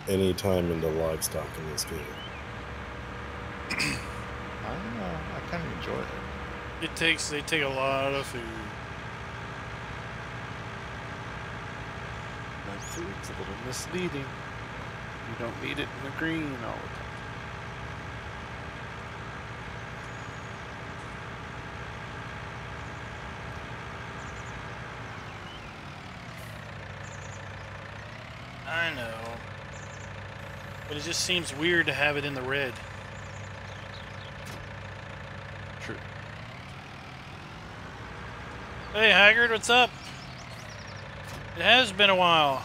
any time into livestock in this game. I don't know. I kind of enjoy it. They take a lot of food. That food's a little misleading. You don't need it in the green all the time. I know. But it just seems weird to have it in the red. True. Hey, Haggard, what's up? It has been a while.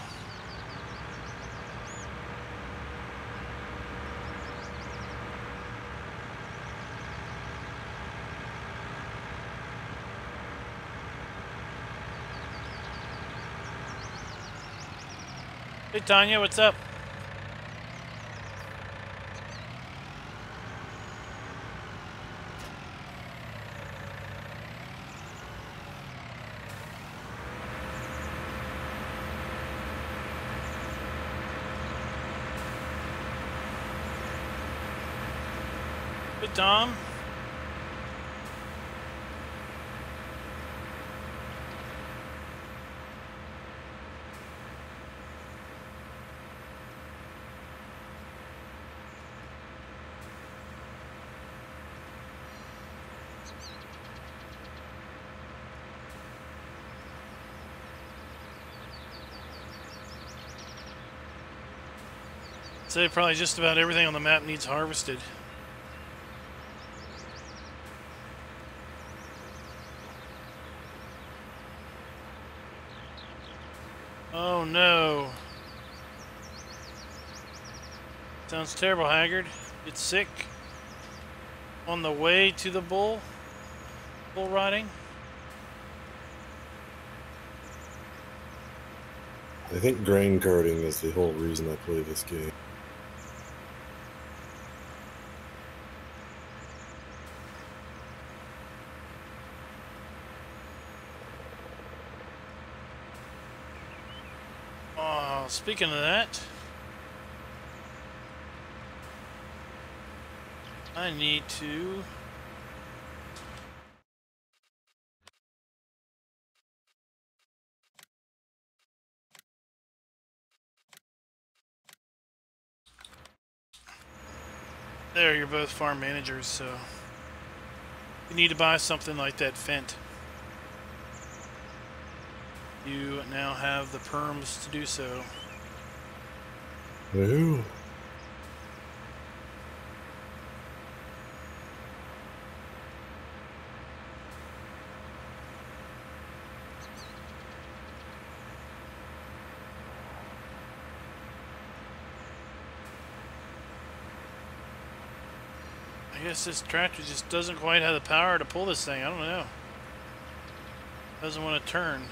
Hey, Tanya, what's up? Hey, Tom. Say probably just about everything on the map needs harvested. Oh no. Sounds terrible, Haggard. Get sick on the way to the bull riding. I think grain carting is the whole reason I play this game. Speaking of that, I need to there, you're both farm managers, so you need to buy something like that Fent. You now have the perms to do so. Ooh. I guess this tractor just doesn't quite have the power to pull this thing. I don't know. Doesn't want to turn.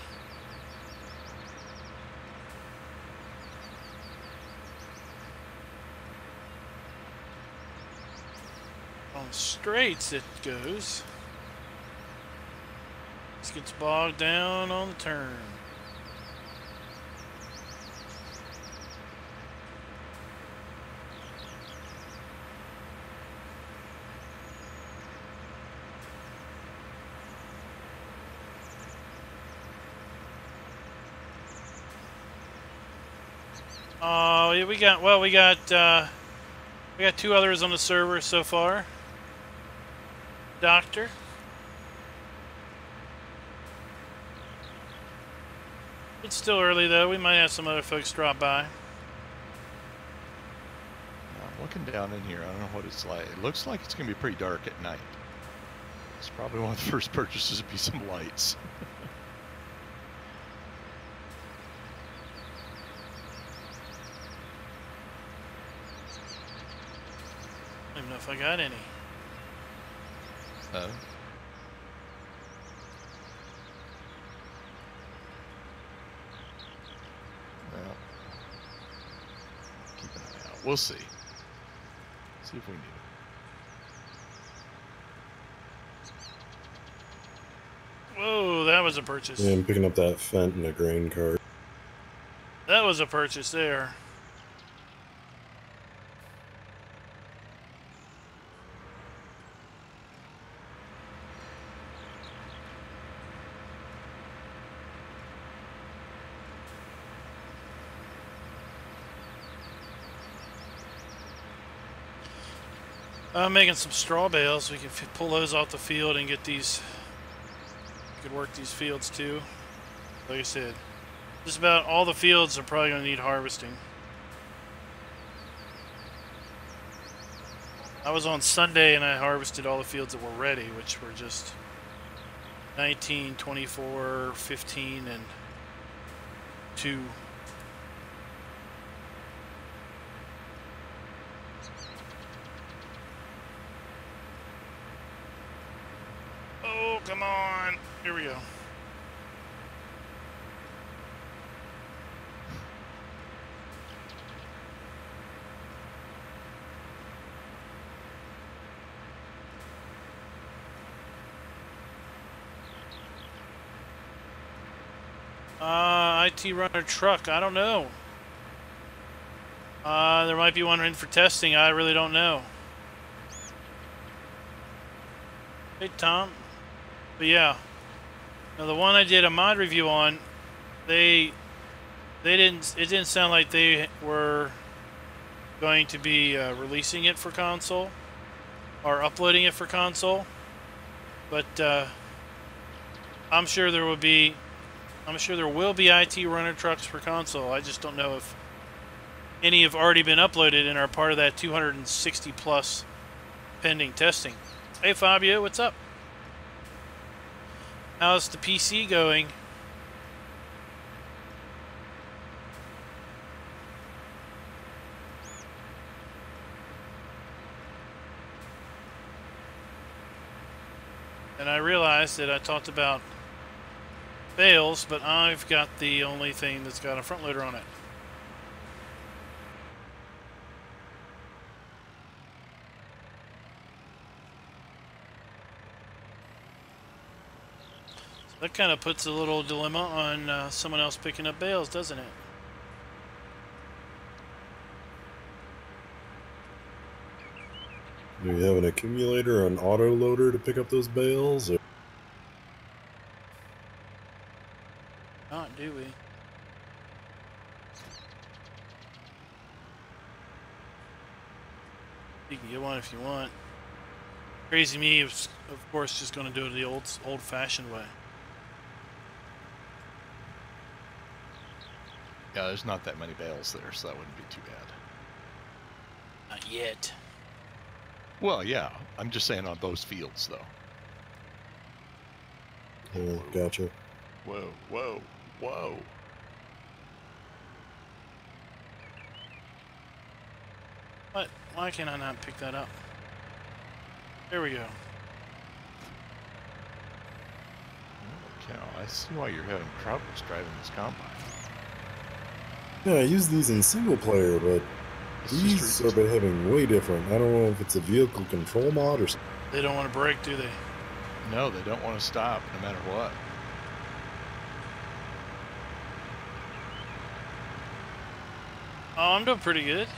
On straights it goes. This gets bogged down on the turn. Oh, yeah, we got two others on the server so far. Doctor. It's still early though. We might have some other folks drop by. I'm looking down in here. I don't know what it's like. It looks like it's going to be pretty dark at night. It's probably one of the first purchases to be some lights. I don't even know if I got any. Oh. Well, keep an eye out. We'll see. See if we need it. Whoa, that was a purchase. Yeah, I'm picking up that Fent and a grain cart. That was a purchase there. I'm making some straw bales. We can pull those off the field and get these. We could work these fields too. Like I said, just about all the fields are probably going to need harvesting. I was on Sunday and I harvested all the fields that were ready, which were just 19, 24, 15, and 2. Oh, come on. Here we go. IT runner truck. I don't know. There might be one in for testing. I really don't know. Hey, Tom. But yeah, now the one I did a mod review on, it didn't sound like they were going to be releasing it for console or uploading it for console, but I'm sure there will be IT runner trucks for console. I just don't know if any have already been uploaded and are part of that 260 plus pending testing. Hey Fabio, what's up? How's the PC going? And I realized that I talked about Bales, but I've got the only thing that's got a front loader on it. That kind of puts a little dilemma on someone else picking up Bales, doesn't it? Do you have an accumulator or an auto loader to pick up those bales? Or? Not, do we? You can get one if you want. Crazy me is, of course, just going to do it the old-fashioned way. Yeah, there's not that many bales there, so that wouldn't be too bad. Not yet. Well, yeah, I'm just saying on those fields, though. Yeah, gotcha. Whoa, whoa, whoa. What? Why can I not pick that up? There we go. Oh, cow, I see why you're having troubles driving this combine. Yeah, I use these in single player, but these are behaving way different. I don't know if it's a vehicle control mod or something. They don't want to brake, do they? No, they don't want to stop no matter what. Oh, I'm doing pretty good.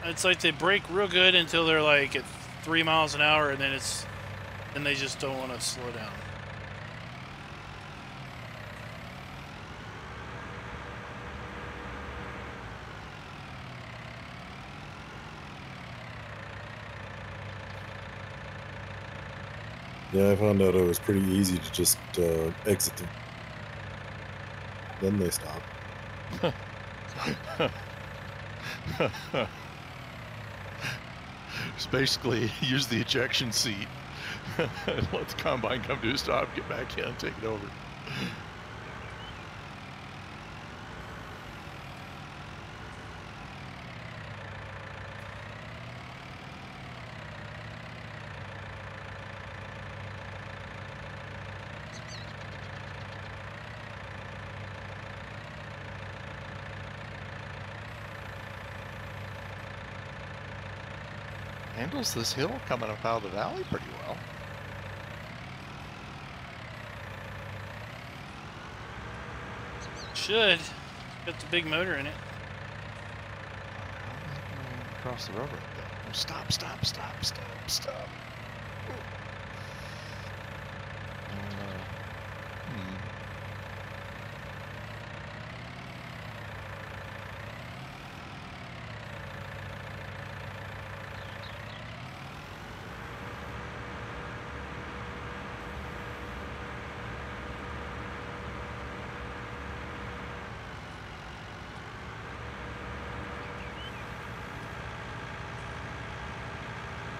It's like they brake real good until they're like at 3 miles an hour, and then they just don't want to slow down. Yeah, I found out it was pretty easy to just exit them. Then they stop. Just basically use the ejection seat and let the combine come to a stop, get back in, and take it over. Handles this hill coming up out of the valley pretty well. Should. Got the big motor in it. Across the road right there. Oh, stop, stop, stop, stop, stop.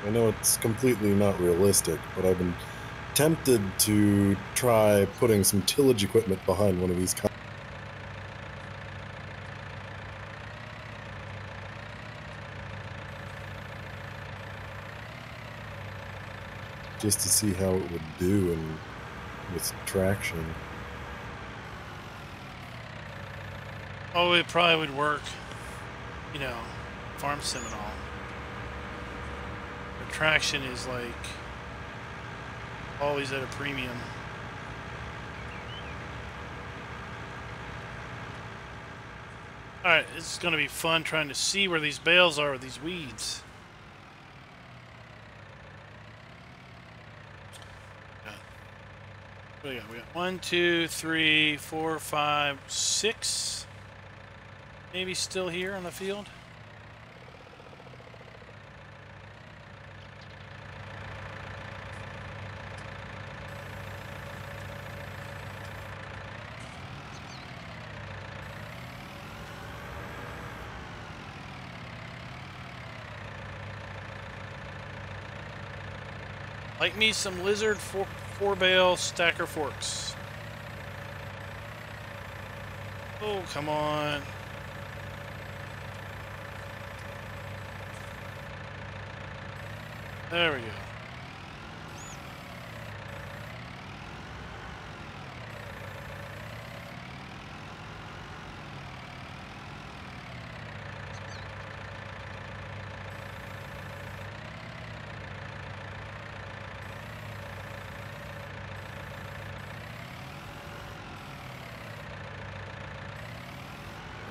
I know it's completely not realistic, but I've been tempted to try putting some tillage equipment behind one of these just to see how it would do with traction. Oh, it probably would work. You know, farm sim and all. The traction is like always at a premium. Alright, it's going to be fun trying to see where these bales are with these weeds. What do we got? We got 1, 2, 3, 4, 5, 6. Maybe still here on the field. Like me some lizard 4-bale stacker forks. Oh, come on. There we go.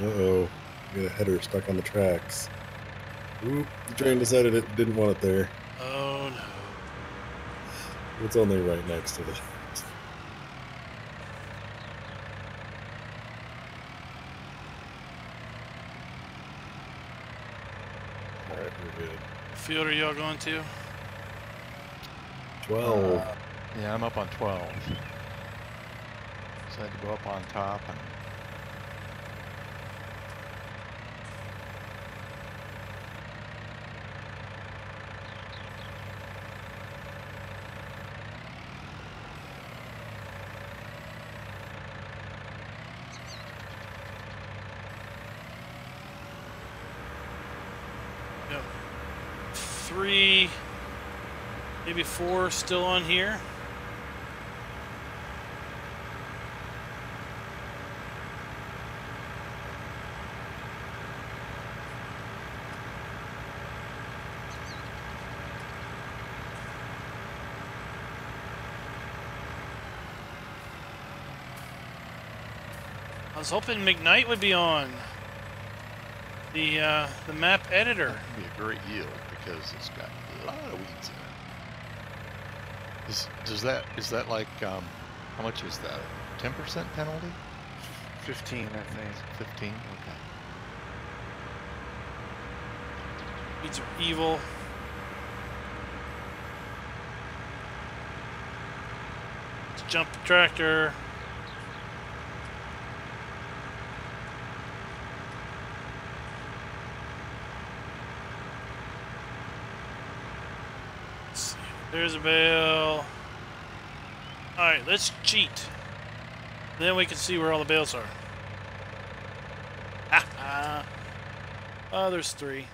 Uh-oh. Got a header stuck on the tracks. Oop, the train decided it didn't want it there. Oh no. It's only right next to it. Alright, we're good. What field are y'all going to? 12. Yeah, I'm up on 12. So I had to go up on top and Yep. 3, maybe 4 still on here. I was hoping McKnight would be on the map editor. that would be a great yield because it's got a lot of weeds in it. Is that like how much is that? 10% penalty? 15, I think. 15. Okay. Weeds are evil. Let's jump the tractor. There's a bale. Alright, let's cheat. Then we can see where all the bales are. Ha! Oh, there's 3.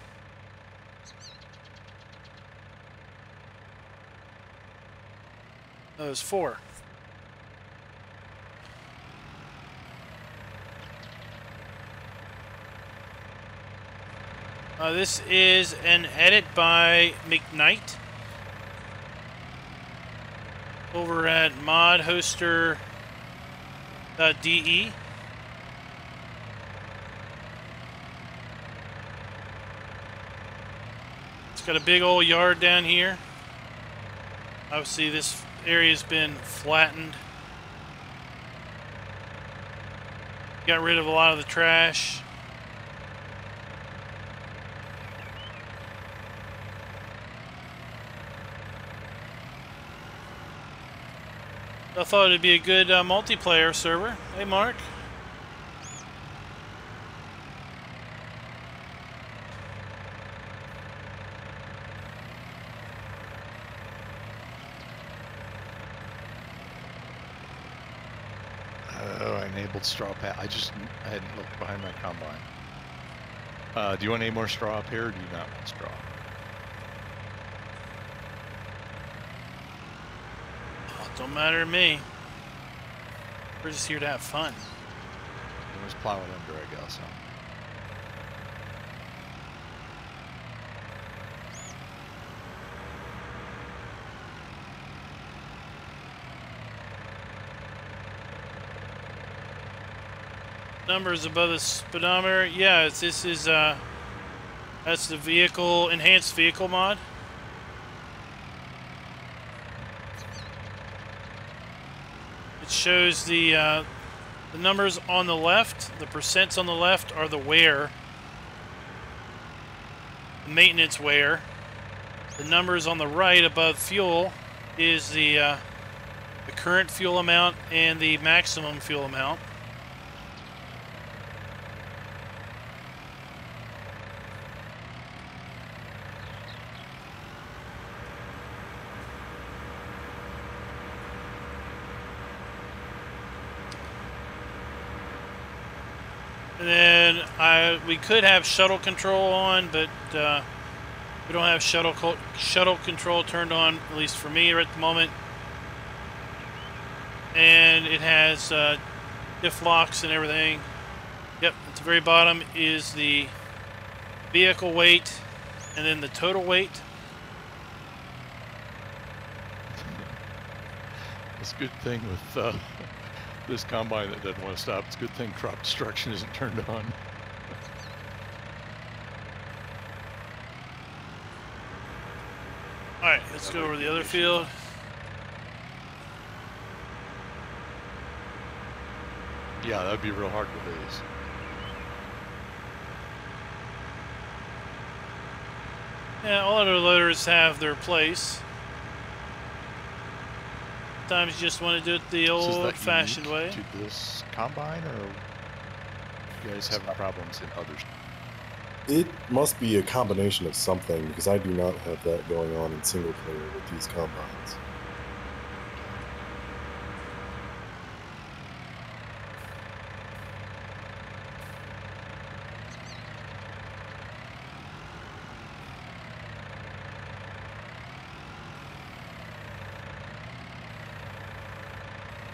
Oh, there's 4. This is an edit by McKnight over at modhoster.de. It's got a big old yard down here. Obviously this area's been flattened. Got rid of a lot of the trash. I thought it'd be a good multiplayer server. Hey, Mark. enabled straw pat. I hadn't looked behind my combine. Do you want any more straw up here, or do you not want straw? Oh, don't matter to me. We're just here to have fun. We'll just plow it under, I guess. Huh? Numbers above the speedometer. Yeah, this is that's the vehicle enhanced vehicle mod. It shows the numbers on the left. The percents on the left are the wear, the maintenance wear. The numbers on the right above fuel is the current fuel amount and the maximum fuel amount. And then we could have shuttle control on, but we don't have shuttle control turned on, at least for me at the moment. And it has diff locks and everything. Yep, at the very bottom is the vehicle weight and then the total weight. It's a good thing with this combine that doesn't want to stop. It's a good thing crop destruction isn't turned on. Alright, let's go over the other field. Yeah, that'd be real hard with these. Yeah, all other loaders have their place. Sometimes you just want to do it the old-fashioned way. To this combine, or you guys having problems in others? It must be a combination of something, because I do not have that going on in single player with these combines.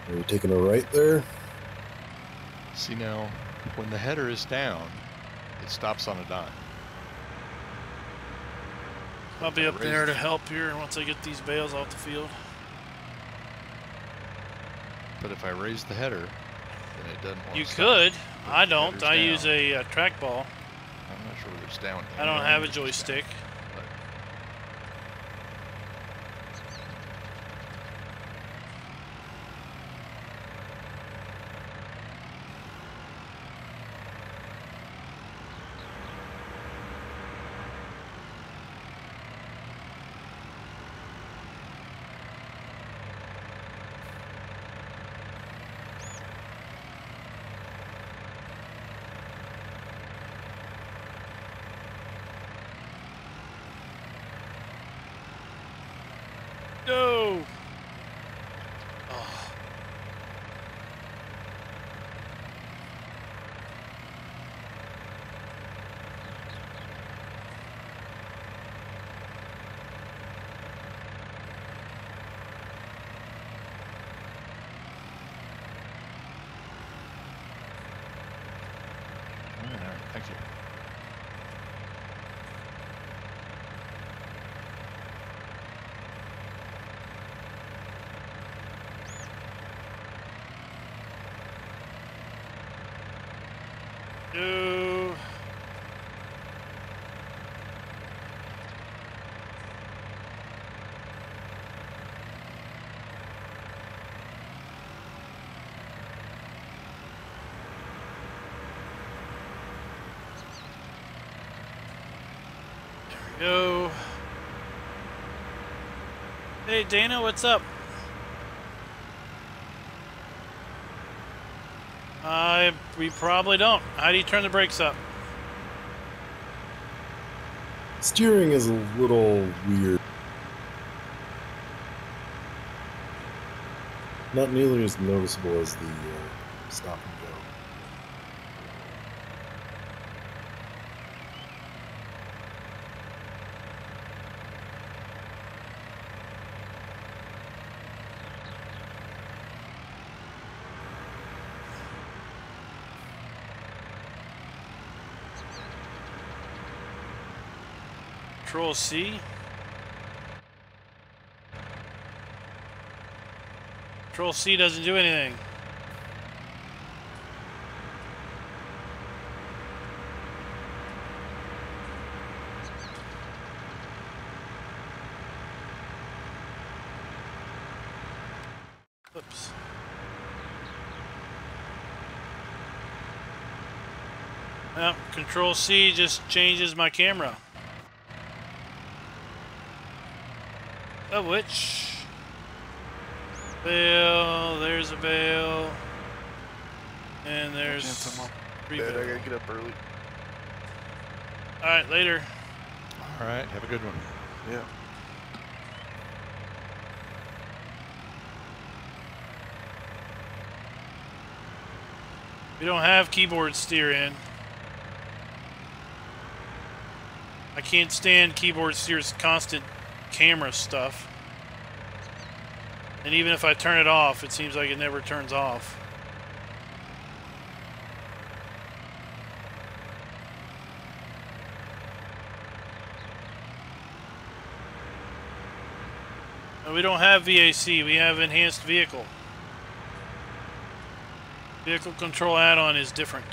Are you taking a right there? See now, when the header is down, it stops on a dime. I'll be up there to help here once I get these bales off the field. But if I raise the header, then it doesn't want to You stop. could. But I the don't. header's I down. use a trackball. I'm not sure whether it's down. I don't have a or it's down, joystick. but No! Oh. all right, thank you. No. There we go. Hey Dana, what's up? We probably don't. How do you turn the brakes up? Steering is a little weird. Not nearly as noticeable as the stop and go. Control C. Control C doesn't do anything. Oops. Well, Control C just changes my camera. Of which, Bale, there's a Bale, and there's three Bed, I Bale. gotta get up early. Alright, later. All right, have a good one. Yeah. We don't have keyboard steer-in. I can't stand keyboard steer's constant camera stuff. And even if I turn it off, it seems like it never turns off. And we don't have VAC, we have enhanced vehicle. Vehicle control add-on is different.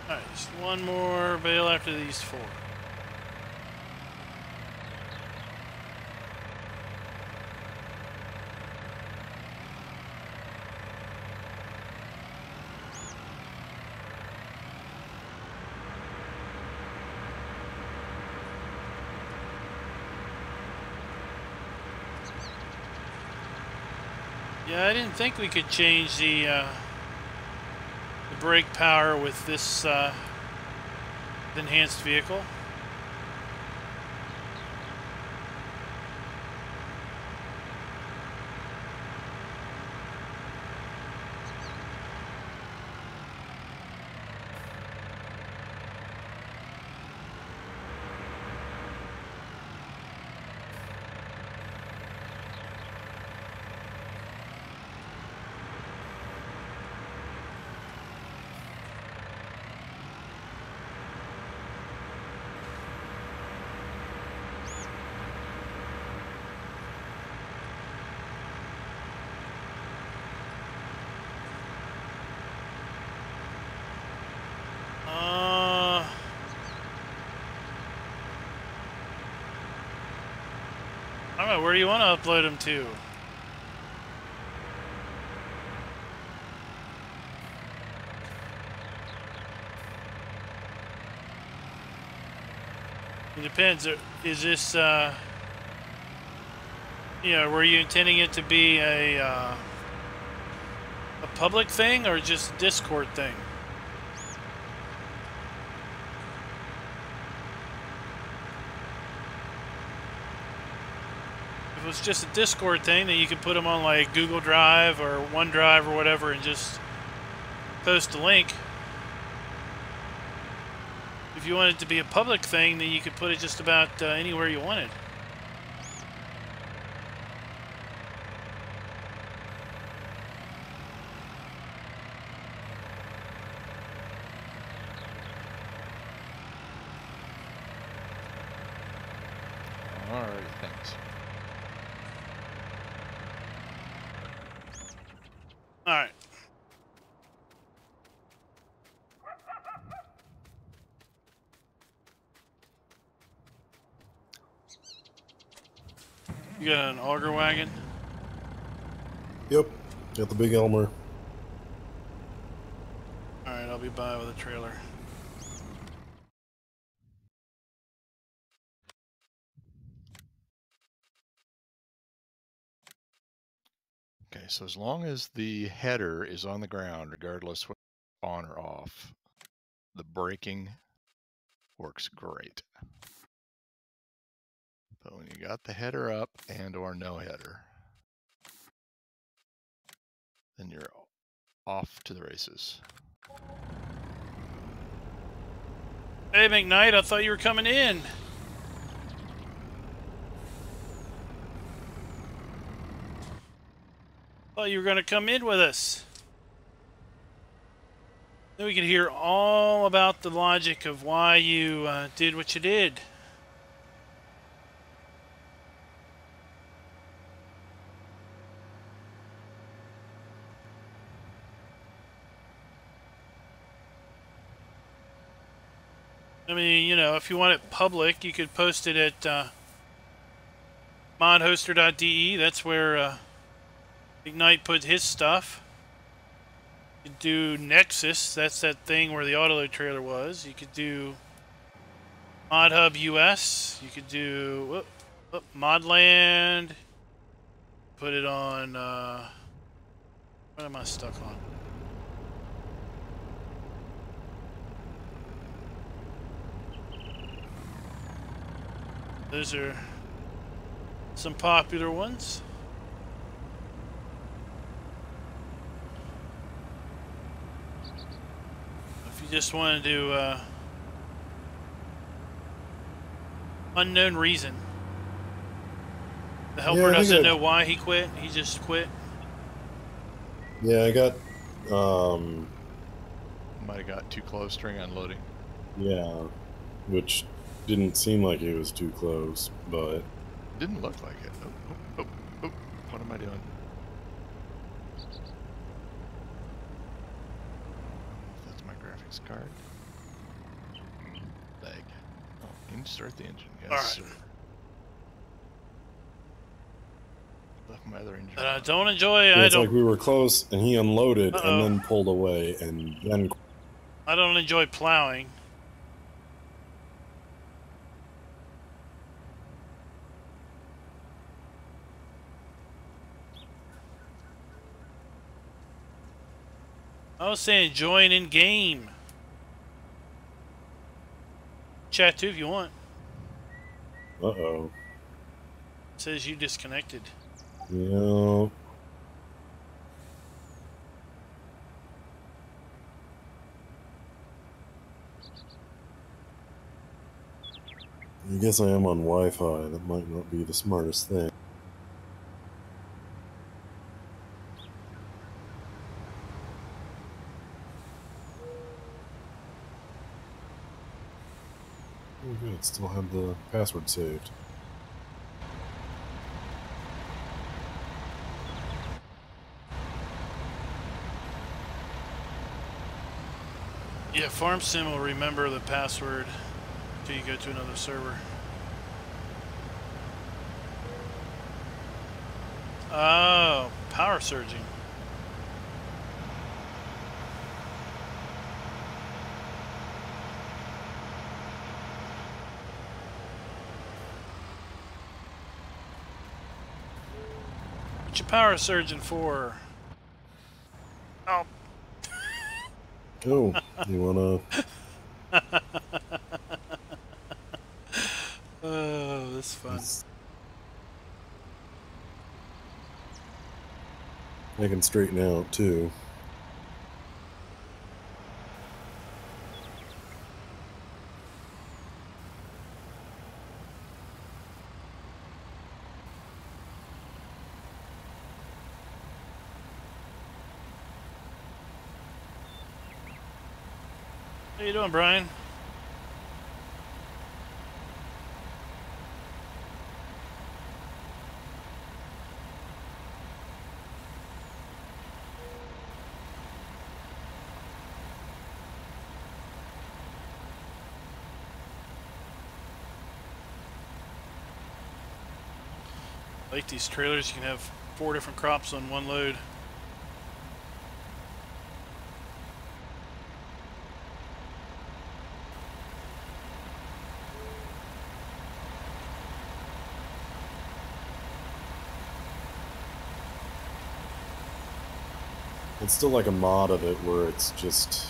Alright, just one more Bale after these four. Yeah, I didn't think we could change the brake power with this enhanced vehicle. I don't know, where do you want to upload them to? It depends. Is this, you know, were you intending it to be a public thing or just a Discord thing? If it was just a Discord thing, then you could put them on like Google Drive or OneDrive or whatever and just post a link. If you want it to be a public thing, then you could put it just about anywhere you wanted. All right, thanks. All right. You got an auger wagon? Yep, got the big Elmer. Alright, I'll be by with a trailer. Okay, so as long as the header is on the ground, regardless whether it's on or off, the braking works great. But when you got the header up and or no header, then you're off to the races. Hey, McKnight, I thought you were coming in. Thought you were going to come in with us. Then we could hear all about the logic of why you did what you did. I mean, you know, if you want it public, you could post it at modhoster.de. That's where McKnight put his stuff. You could do Nexus. That's that thing where the autoload trailer was. You could do ModHub US. You could do Modland. Put it on. What am I stuck on? Those are some popular ones. If you just want to do unknown reason. The helper doesn't know why he quit. He just quit. Yeah, I got Might have got too close during unloading. yeah, which didn't seem like it was too close, but Didn't look like it. Oh. What am I doing? That's my graphics card. Lag. Oh, you need to start the engine. Yes, All right. sir. Left my other engine. But I don't enjoy. yeah, it's like we were close, and he unloaded and then pulled away, and then I don't enjoy plowing. I was saying join in game. Chat too if you want. uh-oh. It says you disconnected. Yeah. I guess I am on Wi-Fi. That might not be the smartest thing. Oh good, still have the password saved. Yeah, FarmSim will remember the password until you go to another server. Oh, power surging. What you power surging for? Oh. Oh, you wanna? Oh, that's fun. I can straighten out too. How you doing, Brian? Like these trailers, you can have 4 different crops on one load. It's still like a mod of it where it's just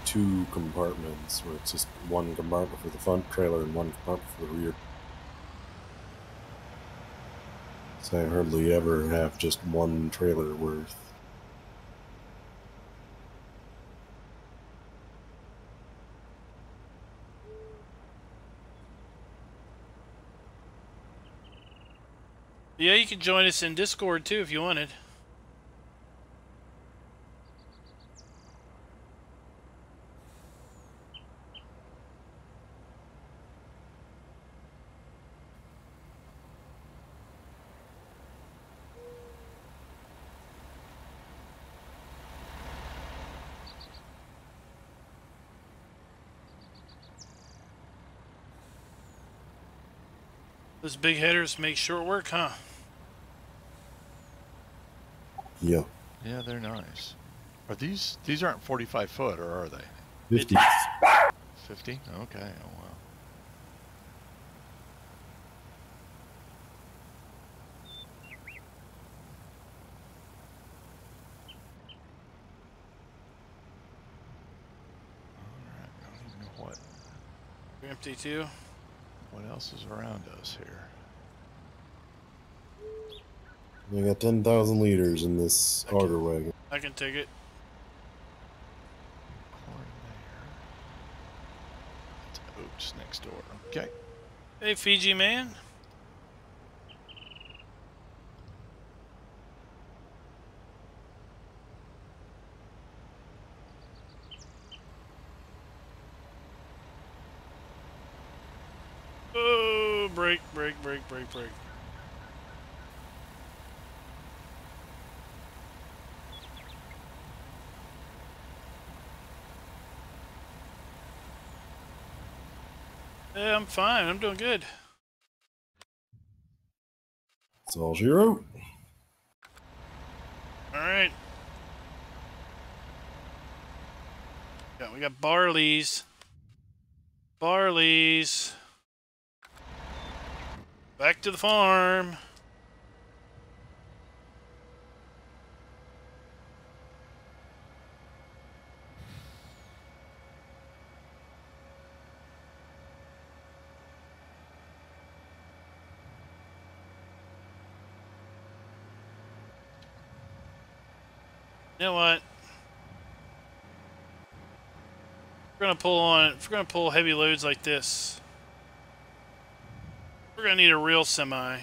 2 compartments, where it's just 1 compartment for the front trailer and 1 compartment for the rear. So I hardly ever have just 1 trailer worth. Yeah, you can join us in Discord too if you wanted. Those big headers make short work, huh? Yeah. Yeah, they're nice. Are these aren't 45 foot, or are they? 50. 50? Okay. Oh wow. Alright, I don't even know what Empty too. what else is around us here. I got 10,000 liters in this auger wagon. I can take it. Corn there. That's oats next door. Okay. Hey, Fiji man. Oh, break. Yeah, I'm fine. I'm doing good. It's all she wrote. All right. Yeah, we got barleys. Barleys. Back to the farm. You know what? If we're gonna pull heavy loads like this, we're gonna need a real semi.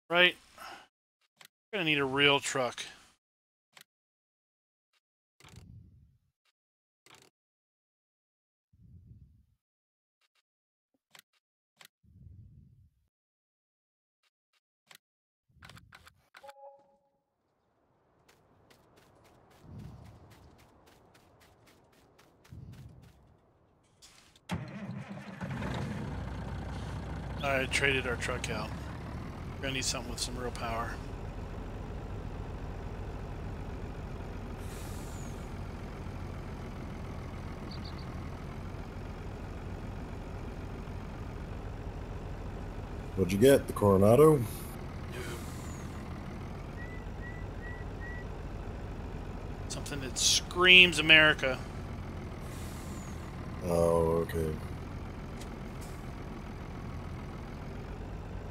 Right? We're gonna need a real truck. I traded our truck out. We're gonna need something with some real power. What'd you get? The Coronado? Something that screams America. Oh, okay.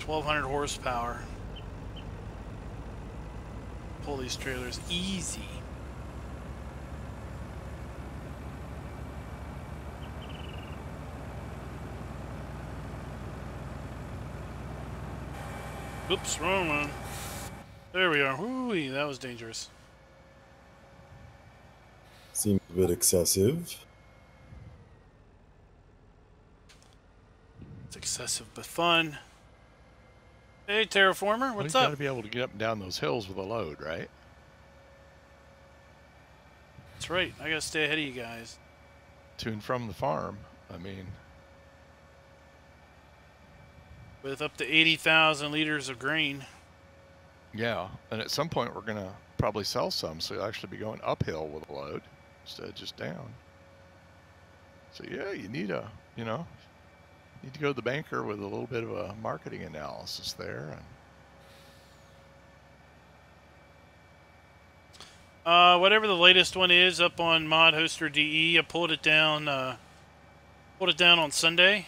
1,200 horsepower. Pull these trailers easy. Oops, wrong one. There we are. Ooh, that was dangerous. Seems a bit excessive. It's excessive but fun. Hey, Terraformer, what's You up? got to be able to get up and down those hills with a load, right? That's right. I gotta stay ahead of you guys. To and from the farm. I mean, with up to 80,000 liters of grain. Yeah, and at some point we're gonna probably sell some, so you'll actually be going uphill with a load instead of just down. So yeah, you need to go to the banker with a little bit of a marketing analysis there. And whatever the latest one is up on Mod Hoster DE, I pulled it down on Sunday.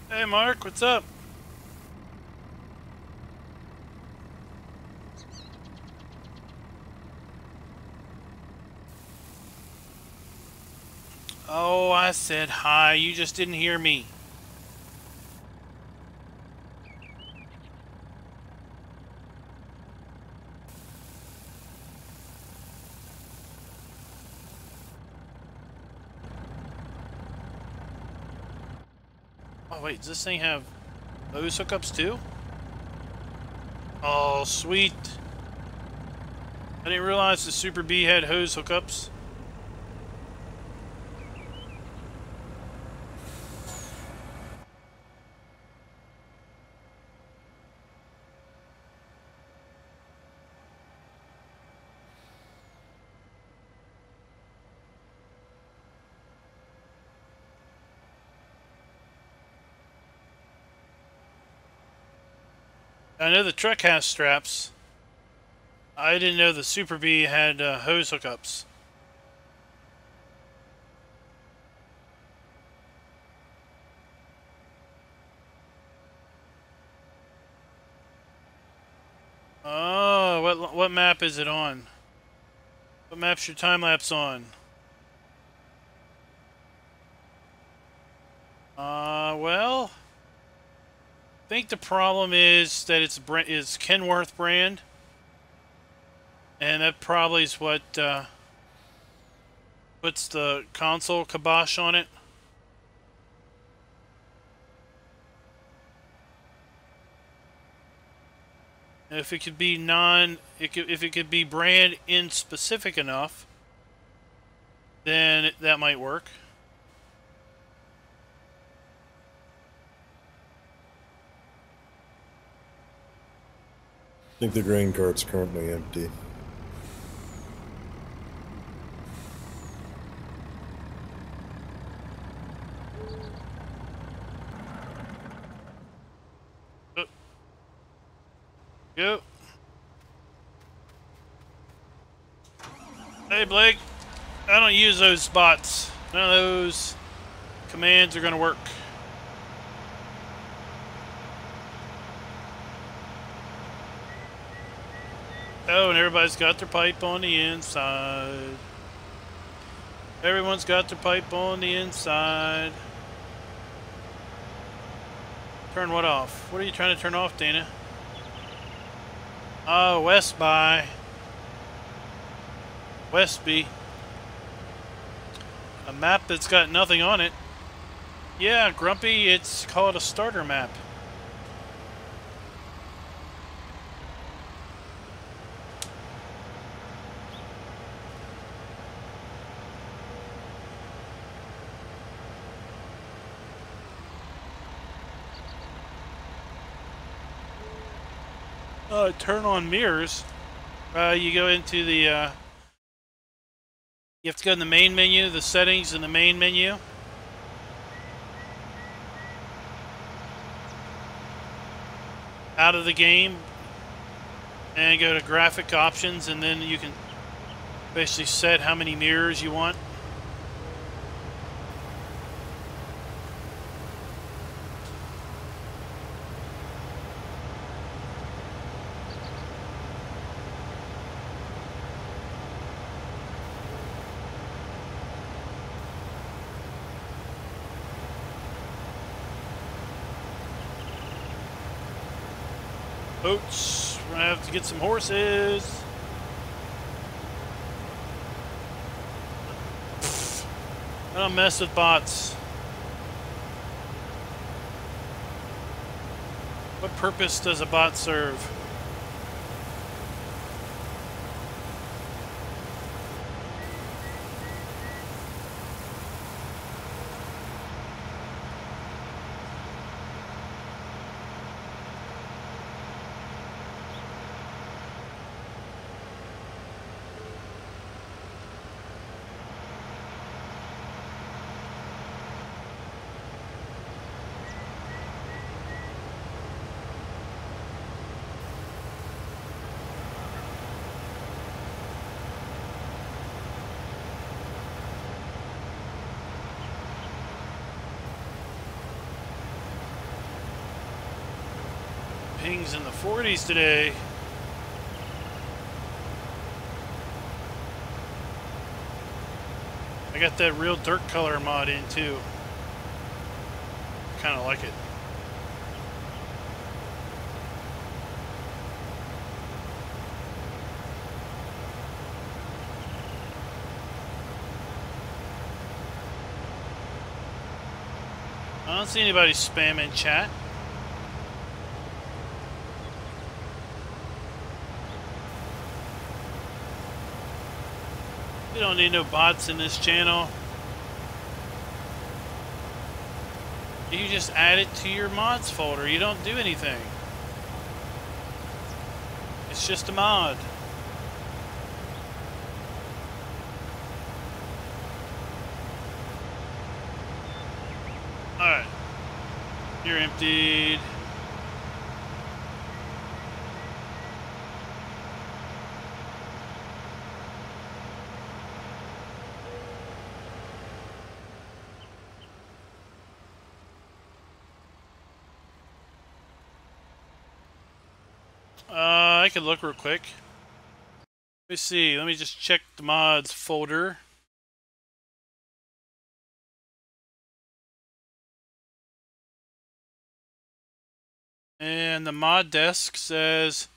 Hey Mark, what's up? Oh, I said hi, you just didn't hear me. Oh wait, does this thing have those hookups too? Oh, sweet. I didn't realize the Super B had hose hookups. I know the truck has straps. I didn't know the Super B had hose hookups. Oh, what map is it on? What map's your time lapse on? Well, I think the problem is that it's Kenworth brand, and that probably is what puts the console kibosh on it. If it could be if it could be brand in specific enough, then that might work. I think the grain cart's currently empty. Go. Hey Blake, I don't use those spots. None of those commands are going to work. Oh, and everybody's got their pipe on the inside. Everyone's got their pipe on the inside. Turn what off? What are you trying to turn off, Dana? Oh, West by. Westby. A map that's got nothing on it. Yeah, Grumpy, it's called a starter map. Turn on mirrors. You go into the, you have to go in the main menu, the settings in the main menu. Out of the game. And go to graphic options, and then you can basically set how many mirrors you want. Boats. We're gonna have to get some horses. I don't mess with bots. What purpose does a bot serve? Pings in the 40s today. I got that real dirt color mod in too. Kind of like it. I don't see anybody spamming chat. We don't need no bots in this channel. You just add it to your mods folder. You don't do anything. It's just a mod. Alright. You're emptied. I could look real quick. Let me see. Let me just check the mods folder. And the mod desk says,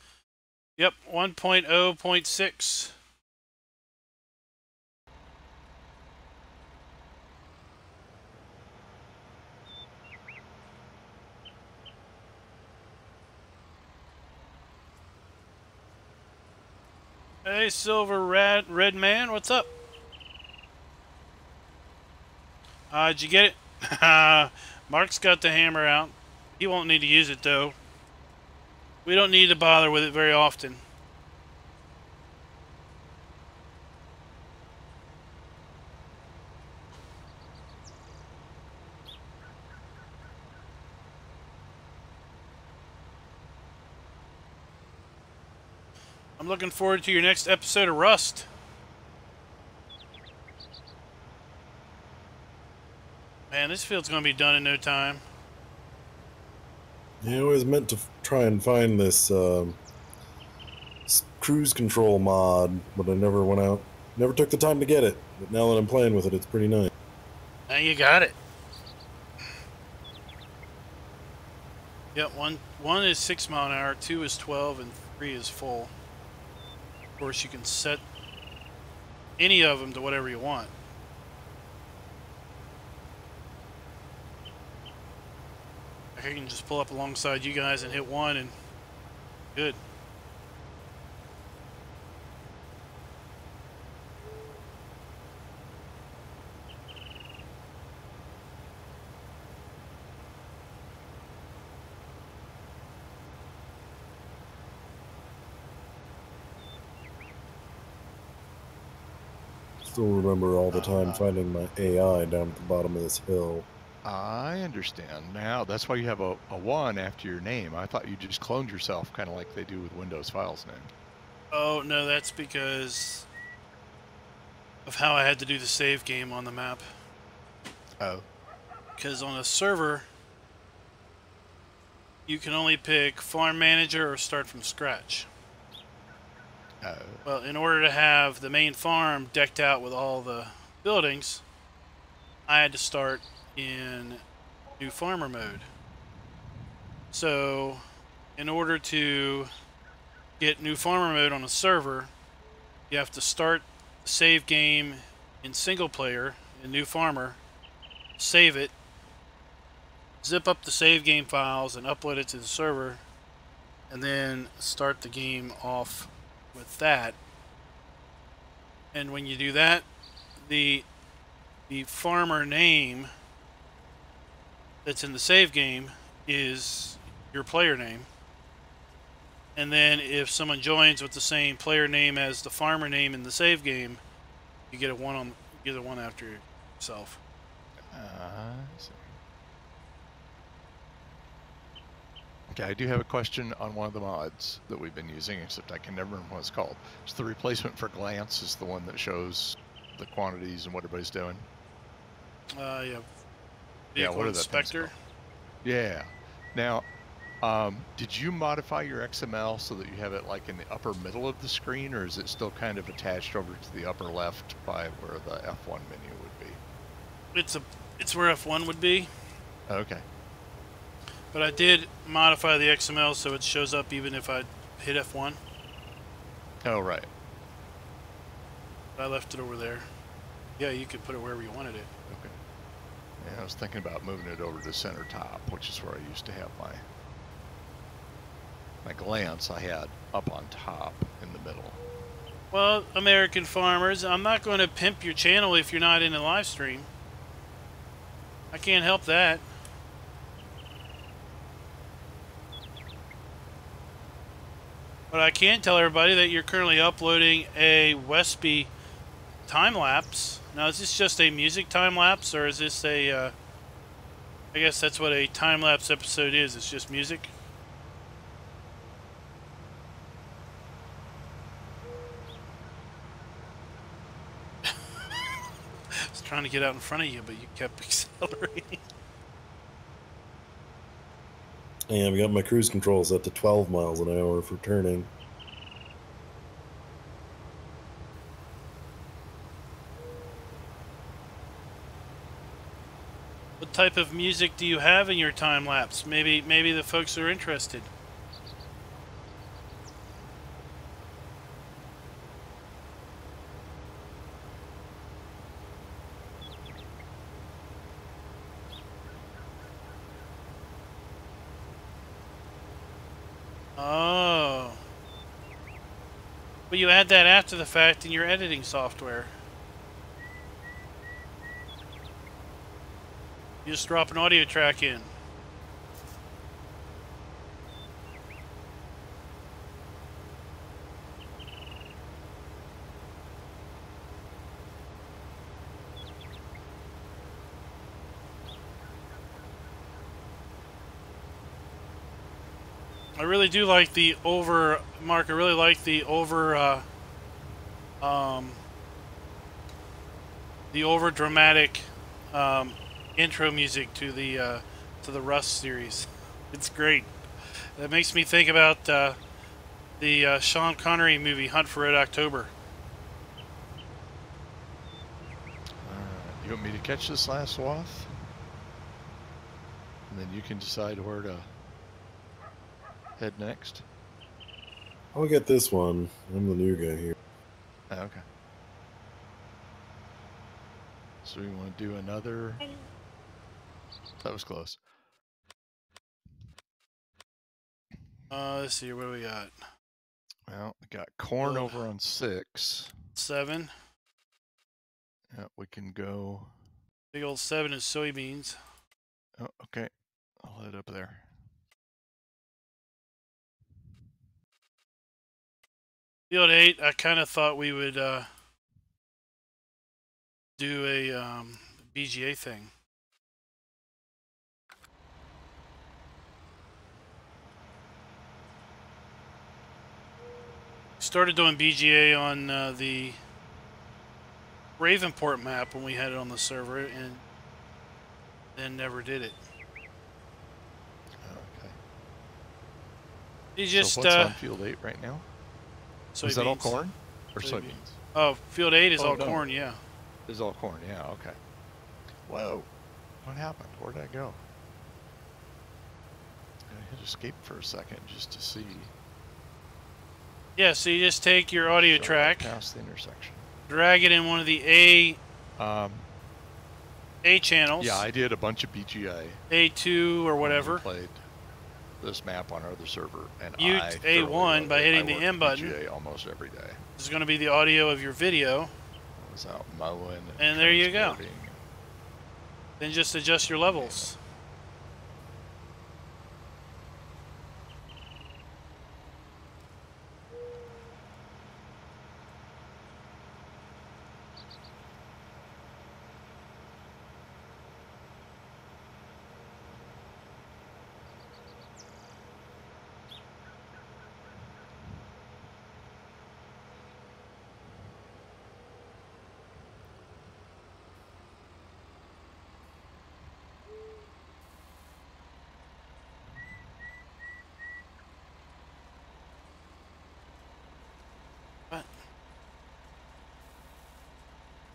yep, 1.0.6. Hey, Silver Red Man, what's up? Did you get it? Mark's got the hammer out. He won't need to use it, though. We don't need to bother with it very often. I'm looking forward to your next episode of Rust. Man, this field's going to be done in no time. Yeah, I always meant to try and find this cruise control mod, but I never went out. Never took the time to get it. But now that I'm playing with it, it's pretty nice. Now you got it. Yep, one is 6 mile an hour, 2 is 12, and 3 is full. Of course, you can set any of them to whatever you want. I can just pull up alongside you guys and hit 1 and good. Still remember all the time finding my AI down at the bottom of this hill. I understand now. That's why you have a 1 after your name. I thought you just cloned yourself, kind of like they do with Windows files name. Oh, no, that's because of how I had to do the save game on the map. Oh. Because on a server, you can only pick farm manager or start from scratch. Well, in order to have the main farm decked out with all the buildings, I had to start in new farmer mode. So in order to get new farmer mode on a server, you have to start the save game in single player in new farmer, save it, zip up the save game files and upload it to the server, and then start the game off with that. And when you do that, the farmer name that's in the save game is your player name. And then if someone joins with the same player name as the farmer name in the save game, you get a one after yourself. Okay, I do have a question on one of the mods that we've been using, except I can never remember what it's called. It's the replacement for glance, is the one that shows the quantities and what everybody's doing. Yeah. Yeah, what are the inspector. Yeah. Now, did you modify your XML so that you have it like in the upper middle of the screen, or is it still kind of attached over to the upper left by where the F1 menu would be? It's where F1 would be. Okay. But I did modify the XML so it shows up even if I hit F1. Oh, right. I left it over there. Yeah, you could put it wherever you wanted it. Okay. Yeah, I was thinking about moving it over to center top, which is where I used to have my glance I had up on top in the middle. Well, American farmers, I'm not going to pimp your channel if you're not in the live stream. I can't help that. But I can tell everybody that you're currently uploading a Westby time-lapse. Now, is this just a music time-lapse, or is this a... I guess that's what a time-lapse episode is. It's just music. I was trying to get out in front of you, but you kept accelerating. And we got my cruise control set to 12 miles an hour for turning. What type of music do you have in your time lapse? Maybe the folks are interested. Oh. But you add that after the fact in your editing software. You just drop an audio track in. I really do like the over, Mark, I really like the over dramatic intro music to the Rust series. It's great. That makes me think about the Sean Connery movie Hunt for Red October. You want me to catch this last swath? And then you can decide where to head next. I'll get this one. I'm the new guy here. Oh, okay. So we want to do another... That was close. Let's see, what do we got? Well, we got corn over on 6. 7. Yeah, we can go... Big old 7 is soybeans. Oh, okay. I'll head up there. Field 8, I kind of thought we would do a BGA thing. Started doing BGA on the Ravenport map when we had it on the server, and then never did it. Okay. You just so what's on field 8 right now? Soybeans. Is that all corn or soybeans? Oh, field 8 is all no. corn, yeah. It's all corn, yeah, okay. Whoa. What happened? Where did I go? hit escape for a second just to see. Yeah, so you just take your audio track, past the intersection, drag it in one of the A channels. Yeah, I did a bunch of BGA. A2 or whatever. Played this map on our other server, and Mute I A1 by hitting the M button. BGA almost every day. This is going to be the audio of your video. I was out mowing and there you go. Then just adjust your levels.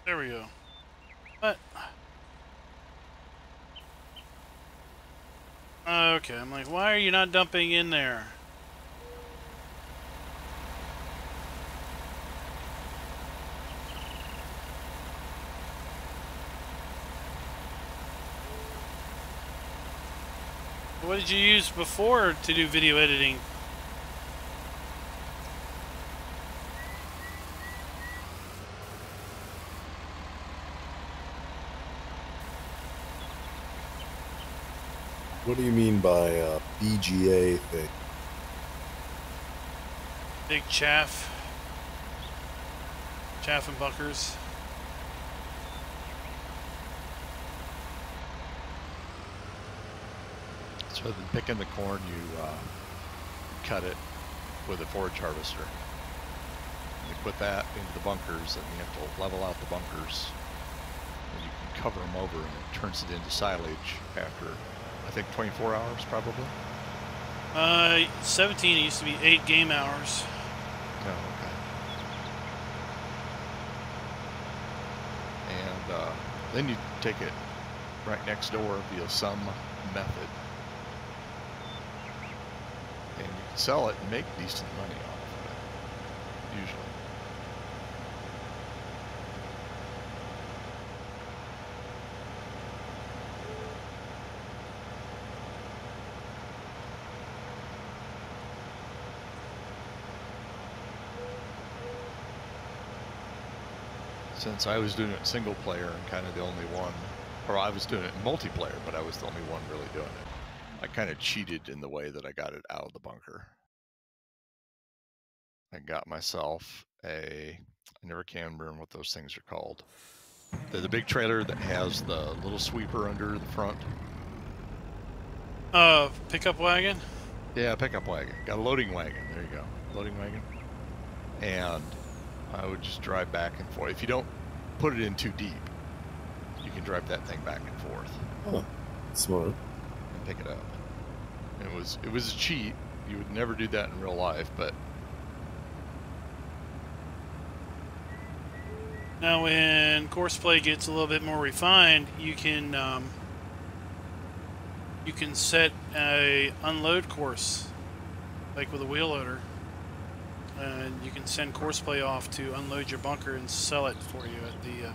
There we go. What? Okay, I'm like, why are you not dumping in there? What did you use before to do video editing? What do you mean by BGA thing? Big chaff. Chaff and bunkers. So then picking the corn, you cut it with a forage harvester. You put that into the bunkers, and you have to level out the bunkers. And you can cover them over, and it turns it into silage after, I think, 24 hours, probably. 17, it used to be 8 game hours. Oh, okay. And then you take it right next door via some method. And you can sell it and make decent money off of it, usually. Since I was doing it single player and kind of the only one, or I was doing it in multiplayer, but I was the only one really doing it. I kind of cheated in the way that I got it out of the bunker. I got myself I never can remember what those things are called. They're the big trailer that has the little sweeper under the front. Pickup wagon? Yeah, pickup wagon. Got a loading wagon. There you go. Loading wagon. And I would just drive back and forth. If you don't put it in too deep, you can drive that thing back and forth. Huh. Smart. And pick it up. And it was a cheat. You would never do that in real life, but now when courseplay gets a little bit more refined, you can set a unload course, like with a wheel loader. And you can send courseplay off to unload your bunker and sell it for you at the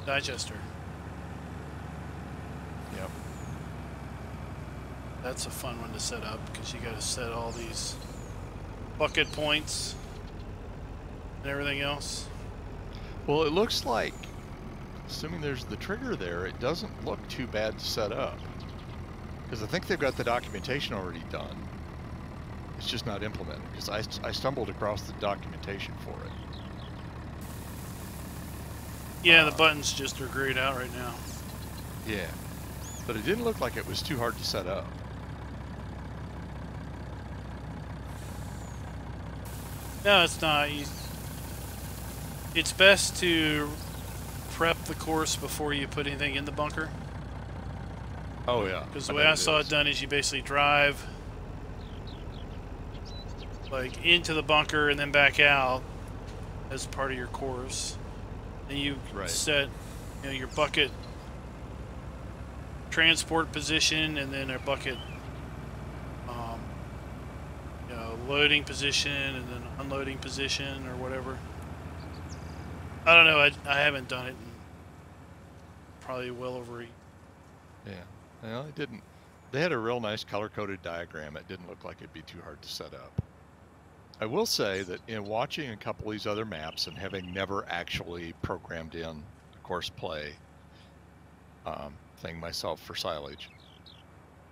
digester. Yep. That's a fun one to set up because you got to set all these bucket points and everything else. Well, it looks like, assuming there's the trigger there, it doesn't look too bad to set up. Because I think they've got the documentation already done. It's just not implemented, because I stumbled across the documentation for it. Yeah, the buttons just are grayed out right now. Yeah, but it didn't look like it was too hard to set up. No, it's not. It's best to prep the course before you put anything in the bunker. Oh yeah. Because the way I saw it done is you basically drive like into the bunker and then back out as part of your course. Then you set, your bucket transport position and then a bucket loading position and then unloading position or whatever. I don't know. I haven't done it in probably well over a year. Yeah. Well, it didn't. They had a real nice color-coded diagram. It didn't look like it'd be too hard to set up. I will say that in watching a couple of these other maps and having never actually programmed in a course play thing myself for silage,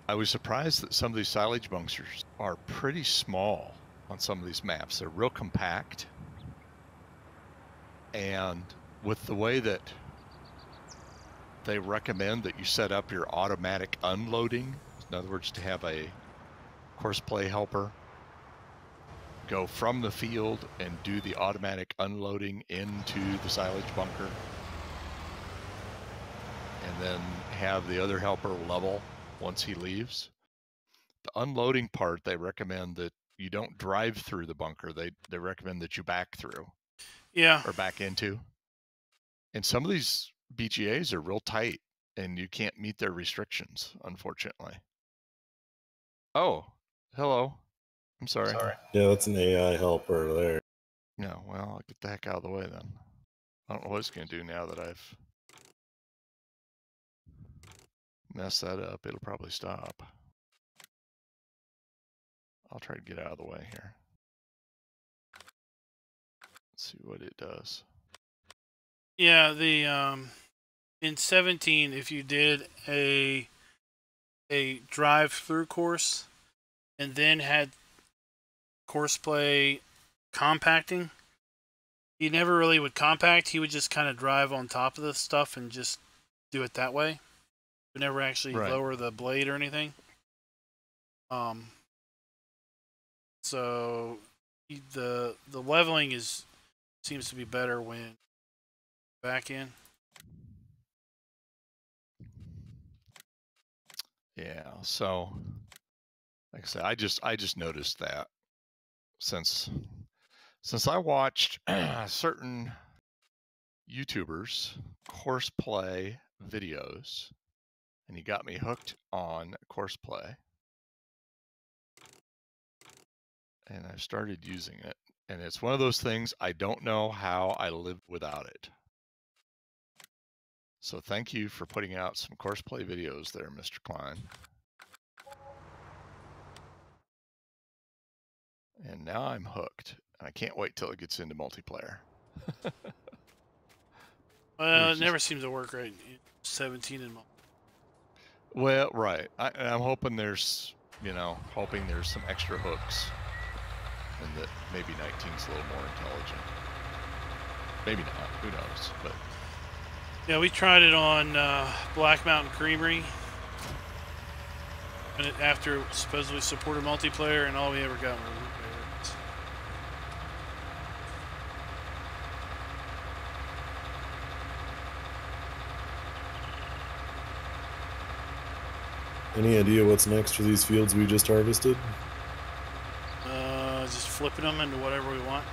I was surprised that some of these silage bunkers are pretty small on some of these maps. They're real compact. And with the way that they recommend that you set up your automatic unloading, in other words, to have a course play helper go from the field and do the automatic unloading into the silage bunker, and then have the other helper level once he leaves. The unloading part, they recommend that you don't drive through the bunker. They recommend that you back through. Yeah. Or back into. And some of these BGAs are real tight, and you can't meet their restrictions, unfortunately. Oh, hello. I'm sorry. Yeah, that's an AI helper there. No, well, I'll get the heck out of the way then. I don't know what it's going to do now that I've messed that up. It'll probably stop. I'll try to get out of the way here. Let's see what it does. Yeah, the in 17, if you did a drive-through course and then had course play compacting, he never really would compact. He would just kind of drive on top of the stuff and just do it that way. He would never actually lower the blade or anything. So the leveling seems to be better when back in. Yeah, so like I said, I just noticed that since I watched certain YouTubers course play videos, and he got me hooked on course play, and I started using it, and it's one of those things I don't know how I live without it. So thank you for putting out some course play videos there, Mr. Klein. And now I'm hooked. I can't wait till it gets into multiplayer. Well, it never seems to work right in 17 and multiplayer. Well, right. I'm hoping there's, hoping there's some extra hooks, and that maybe 19's a little more intelligent. Maybe not. Who knows? But yeah, we tried it on Black Mountain Creamery, and after it supposedly supported multiplayer, and all we ever got were root errors. Any idea what's next for these fields we just harvested? Just flipping them into whatever we want.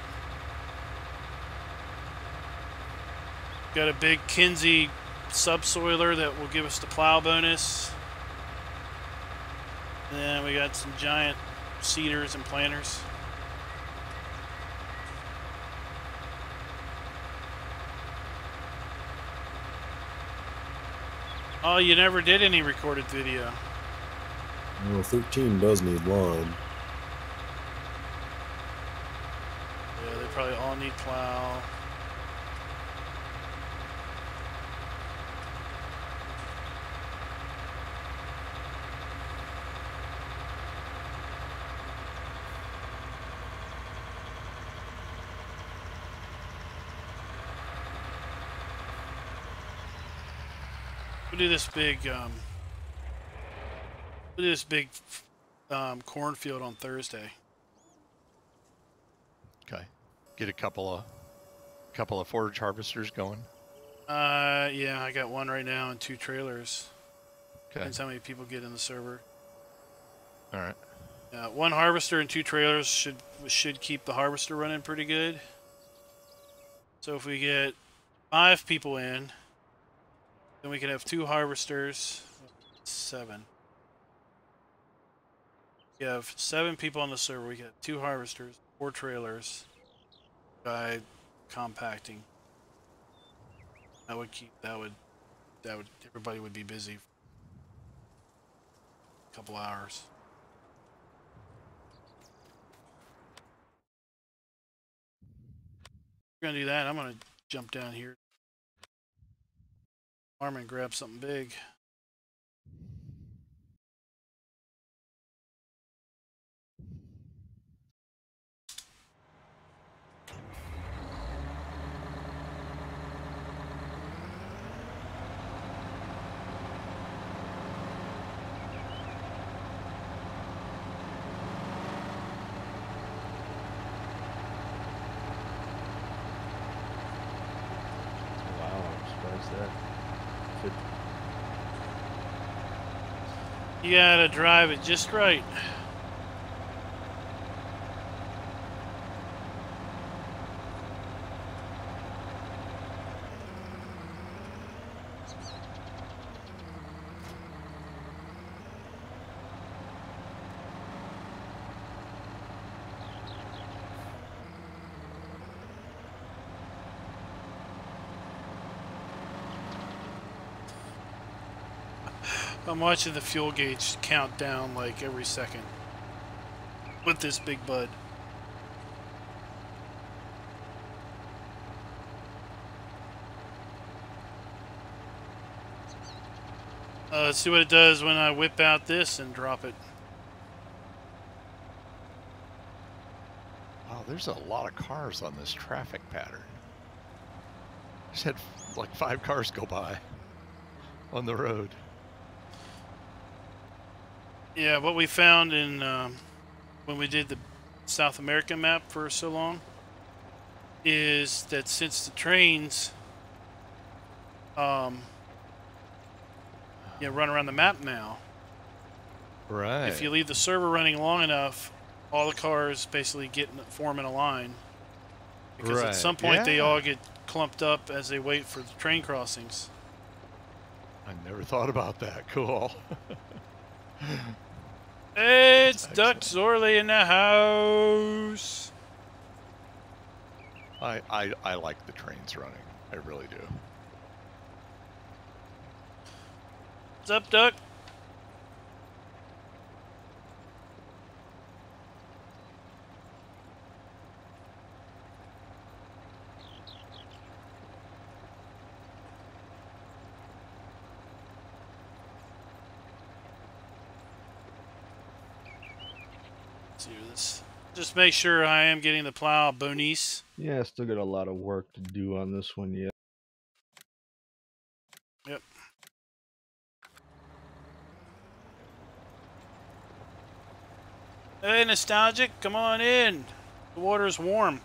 Got a big Kinsey subsoiler that will give us the plow bonus. And then we got some giant seeders and planters. Oh, you never did any recorded video. Well, 13 does need line. Yeah, they probably all need plow. We'll do this big cornfield on Thursday. okay, get a couple of forage harvesters going. Yeah, I got one right now and 2 trailers. Okay. Depends how many people get in the server. All right. 1 harvester and 2 trailers should keep the harvester running pretty good. So if we get 5 people in, then we can have 2 harvesters. 7. You have 7 people on the server. We got 2 harvesters, 4 trailers, guy compacting. That would everybody would be busy for a couple hours. We're gonna do that. I'm gonna jump down here, farm, and grab something big. You gotta drive it just right. I'm watching the fuel gauge count down like every second with this big bud. Let's see what it does when I whip out this and drop it. Wow, there's a lot of cars on this traffic pattern. Just had like 5 cars go by on the road. Yeah, what we found in when we did the South American map for so long is that since the trains run around the map now, right? If you leave the server running long enough, all the cars basically form in a line, because at some point they all get clumped up as they wait for the train crossings. I never thought about that. Cool. It's Duck Zorley in the house. I like the trains running. I really do. What's up, Duck? Just make sure I am getting the plow bonus. Yeah, I still got a lot of work to do on this one yet. Yep. Hey, Nostalgic, come on in. The water's warm.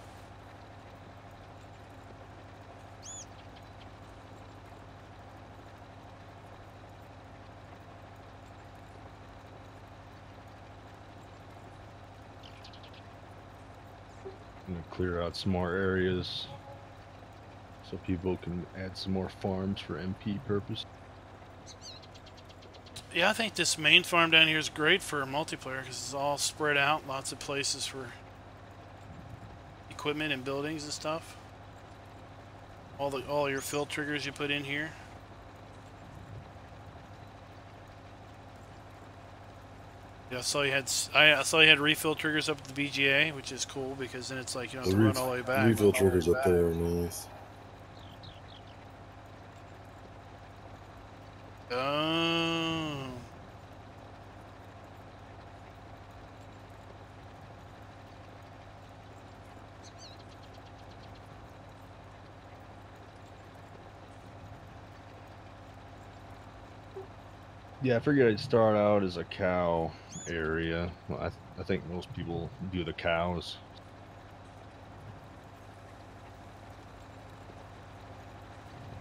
I'm gonna clear out some more areas so people can add some more farms for MP purpose. Yeah, I think this main farm down here is great for multiplayer because it's all spread out, lots of places for equipment and buildings and stuff. All your fill triggers you put in here. Yeah, I saw you had refill triggers up at the BGA, which is cool because then it's like you don't have to run all the way back. Refill triggers up there are nice. Oh. Yeah, I figured I'd start out as a cow area. Well, I think most people do the cows.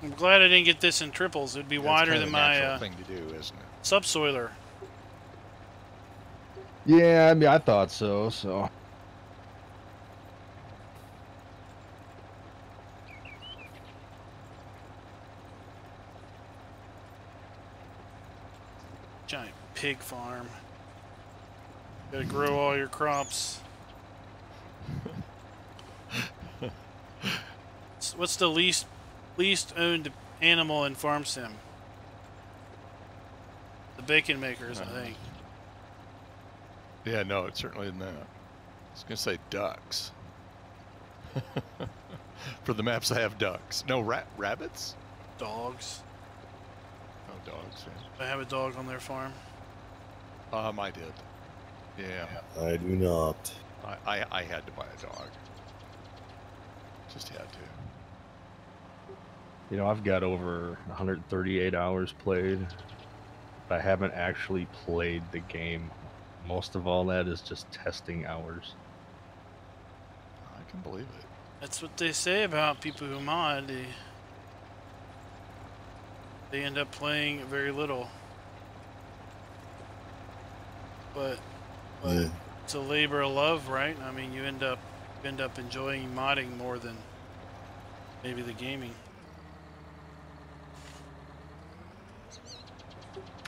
I'm glad I didn't get this in triples. It'd be wider than my thing to do, isn't it? subsoiler. Yeah, I mean, I thought so. So. Giant pig farm. Gotta grow all your crops. What's the least owned animal in Farm Sim? The bacon makers, I think. Yeah, no, it certainly isn't that. I was gonna say ducks. For the maps, I have ducks. No, rabbits? Dogs. Oh, dogs, I have a dog on their farm. yeah. I did. Yeah. I do not. I had to buy a dog. Just had to. You know, I've got over 138 hours played, but I haven't actually played the game. Most of all that is just testing hours. I can believe it. That's what they say about people who mod. They end up playing very little. But Yeah. it's a labor of love, right? I mean, you end up enjoying modding more than maybe the gaming.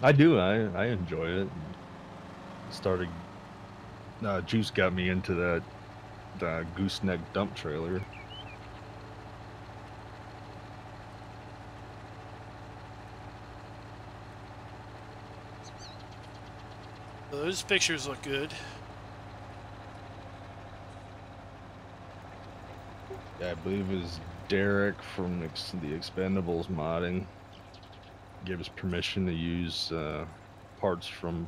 I do. I enjoy it. Started. Juice got me into that gooseneck dump trailer. So those pictures look good. Yeah, I believe it was Derek from the Expendables modding. Gave us permission to use parts from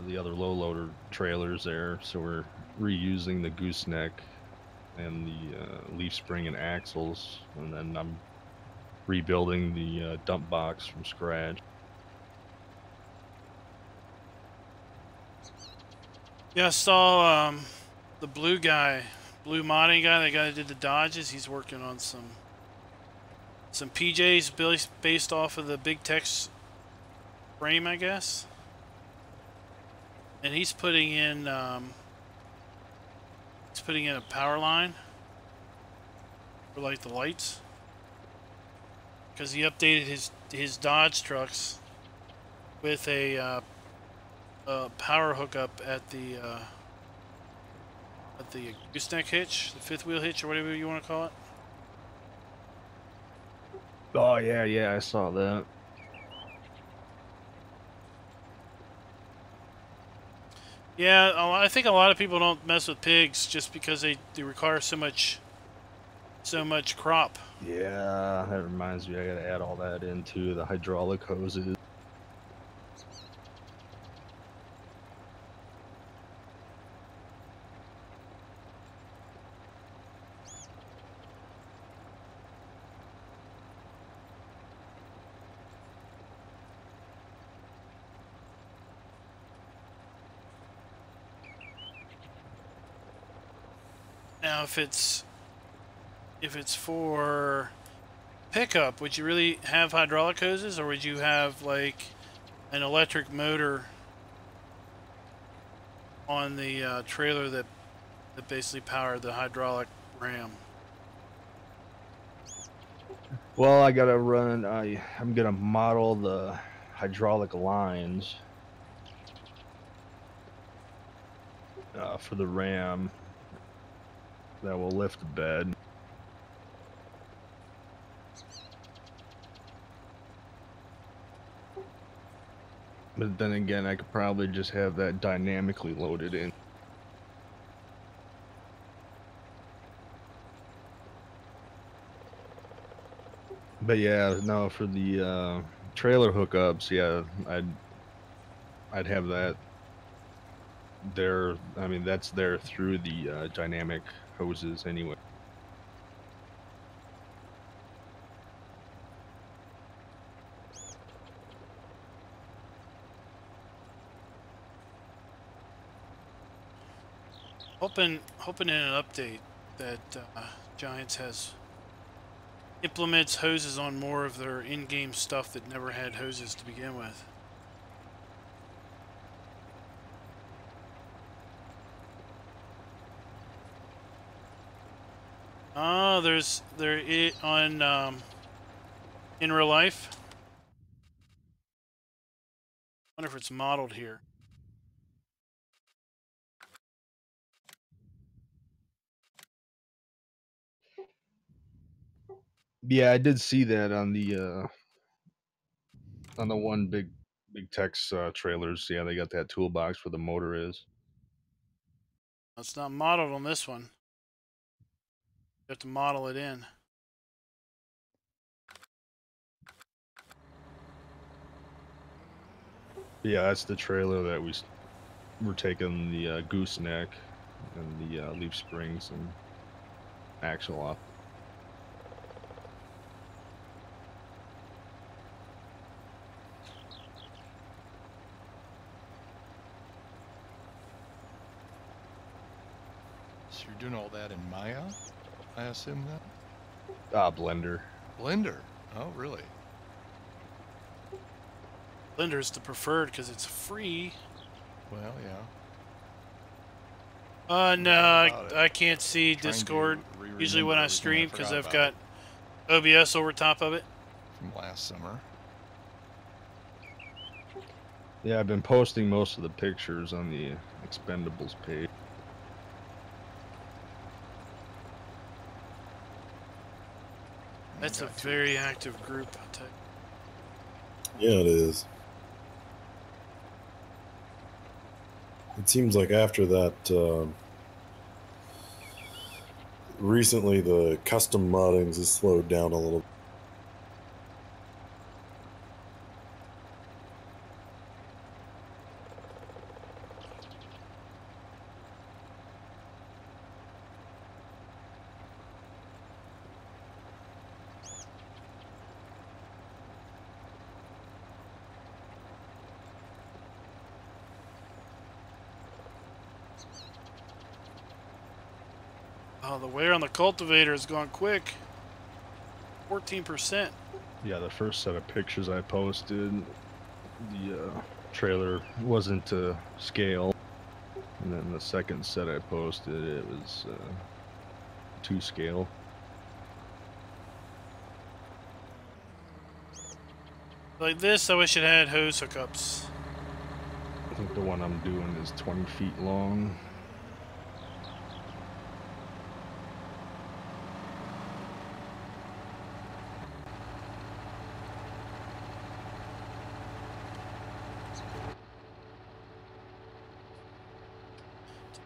the other low loader trailers there, so we're reusing the gooseneck and the leaf spring and axles, and then I'm rebuilding the dump box from scratch. Yeah, I saw the blue modding guy, the guy that did the Dodges. He's working on some PJs based off of the Big Tex frame, I guess. And he's putting in a power line for like the lights, because he updated his Dodge trucks with a power hookup at the gooseneck hitch, the fifth wheel hitch, or whatever you want to call it. Oh yeah, I saw that. Yeah, I think a lot of people don't mess with pigs just because they require so much crop. Yeah, that reminds me, I gotta add all that into the hydraulic hoses. Now, if it's for pickup, would you really have hydraulic hoses, or would you have like an electric motor on the trailer that basically powered the hydraulic ram? Well, I gotta run. I'm gonna model the hydraulic lines for the ram that will lift the bed. But then again, I could probably just have that dynamically loaded in. But yeah, no, for the trailer hookups, yeah, I'd have that there. I mean, that's there through the dynamic hoses anyway. Hoping in an update that Giants implements hoses on more of their in-game stuff that never had hoses to begin with. Oh, on in real life. I wonder if it's modeled here. Yeah, I did see that on the one big Tex trailers. Yeah, they got that toolbox where the motor is. It's not modeled on this one. You have to model it in. Yeah, that's the trailer that we're taking the gooseneck and the leaf springs and axle off. So you're doing all that in Maya, I assume that? Blender. Blender. Oh, really? Blender's the preferred because it's free. Well, yeah. No, I can't see Trying to Discord usually when I everything stream forgot because I've about got OBS over top of it. from last summer. Yeah, I've been posting most of the pictures on the Expendables page. That's a very active group, I'll tell you. Yeah, it is. It seems like after that, recently the custom moddings has slowed down a little. Oh, the wear on the cultivator has gone quick. 14%. Yeah, the first set of pictures I posted, the trailer wasn't to scale, and then the second set I posted, it was to scale. Like this, I wish it had hose hookups. I think the one I'm doing is 20 feet long.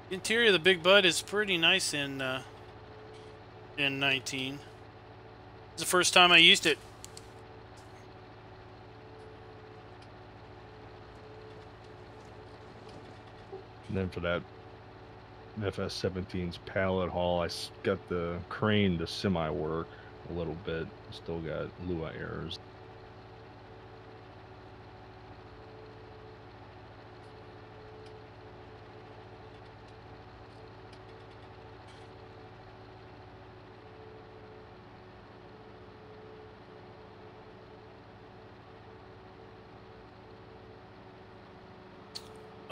The interior of the Big Bud is pretty nice in 19. It's the first time I used it. And then for that FS17's pallet haul, I got the crane to semi-work a little bit. Still got Lua errors.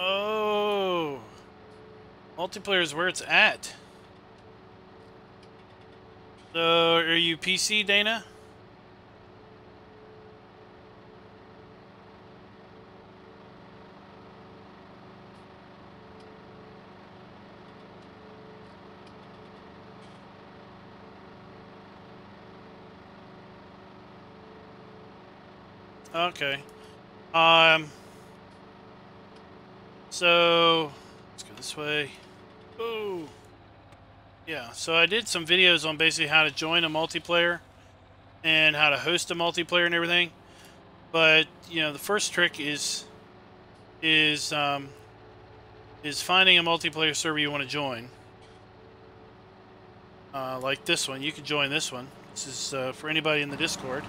Oh, multiplayer is where it's at. So, are you PC, Dana? Okay. So let's go this way. Oh, yeah. So I did some videos on basically how to join a multiplayer and how to host a multiplayer and everything. But you know, the first trick is finding a multiplayer server you want to join. Like this one, you can join this one. This is for anybody in the Discord.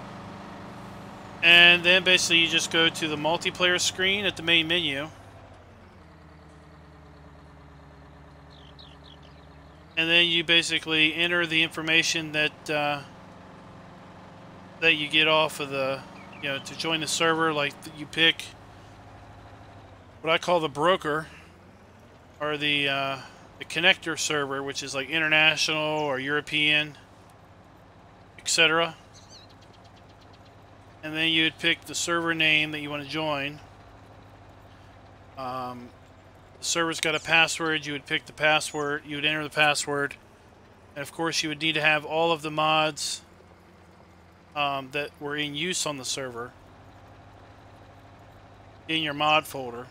And then basically you just go to the multiplayer screen at the main menu. And then you basically enter the information that that you get off of the, you know, to join the server. Like you pick what I call the broker, or the connector server, which is like international or European, etc. And then you'd pick the server name that you want to join. The server's got a password. You would pick the password. You would enter the password. And of course, you would need to have all of the mods that were in use on the server in your mod folder.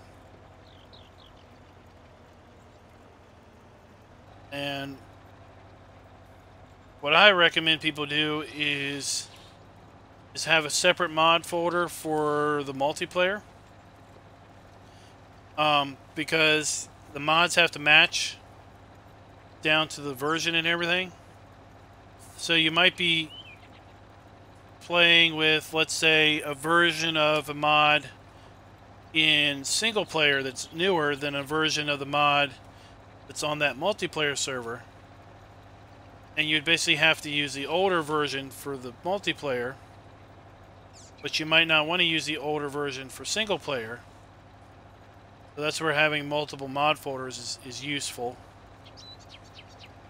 And what I recommend people do is have a separate mod folder for the multiplayer. Because the mods have to match down to the version and everything. So you might be playing with, let's say, a version of a mod in single player that's newer than a version of the mod that's on that multiplayer server. And you'd basically have to use the older version for the multiplayer, but you might not want to use the older version for single player. So that's where having multiple mod folders is useful,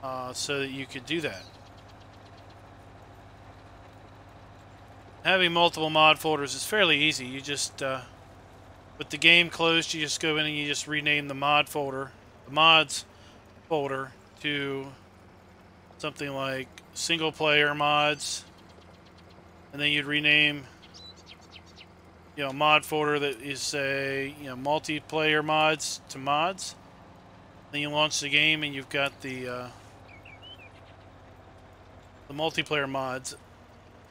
so that you could do that. Having multiple mod folders is fairly easy. You just, with the game closed, you just go in and you just rename the mod folder, the mods folder, to something like single player mods, and then you'd rename, mod folder that is, say, multiplayer mods to mods. Then you launch the game and you've got the multiplayer mods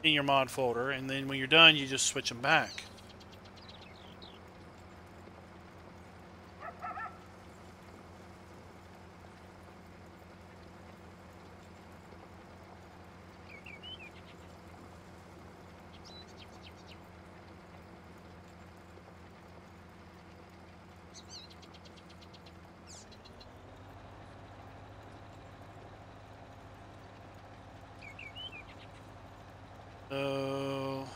in your mod folder, and then when you're done, you just switch them back. So,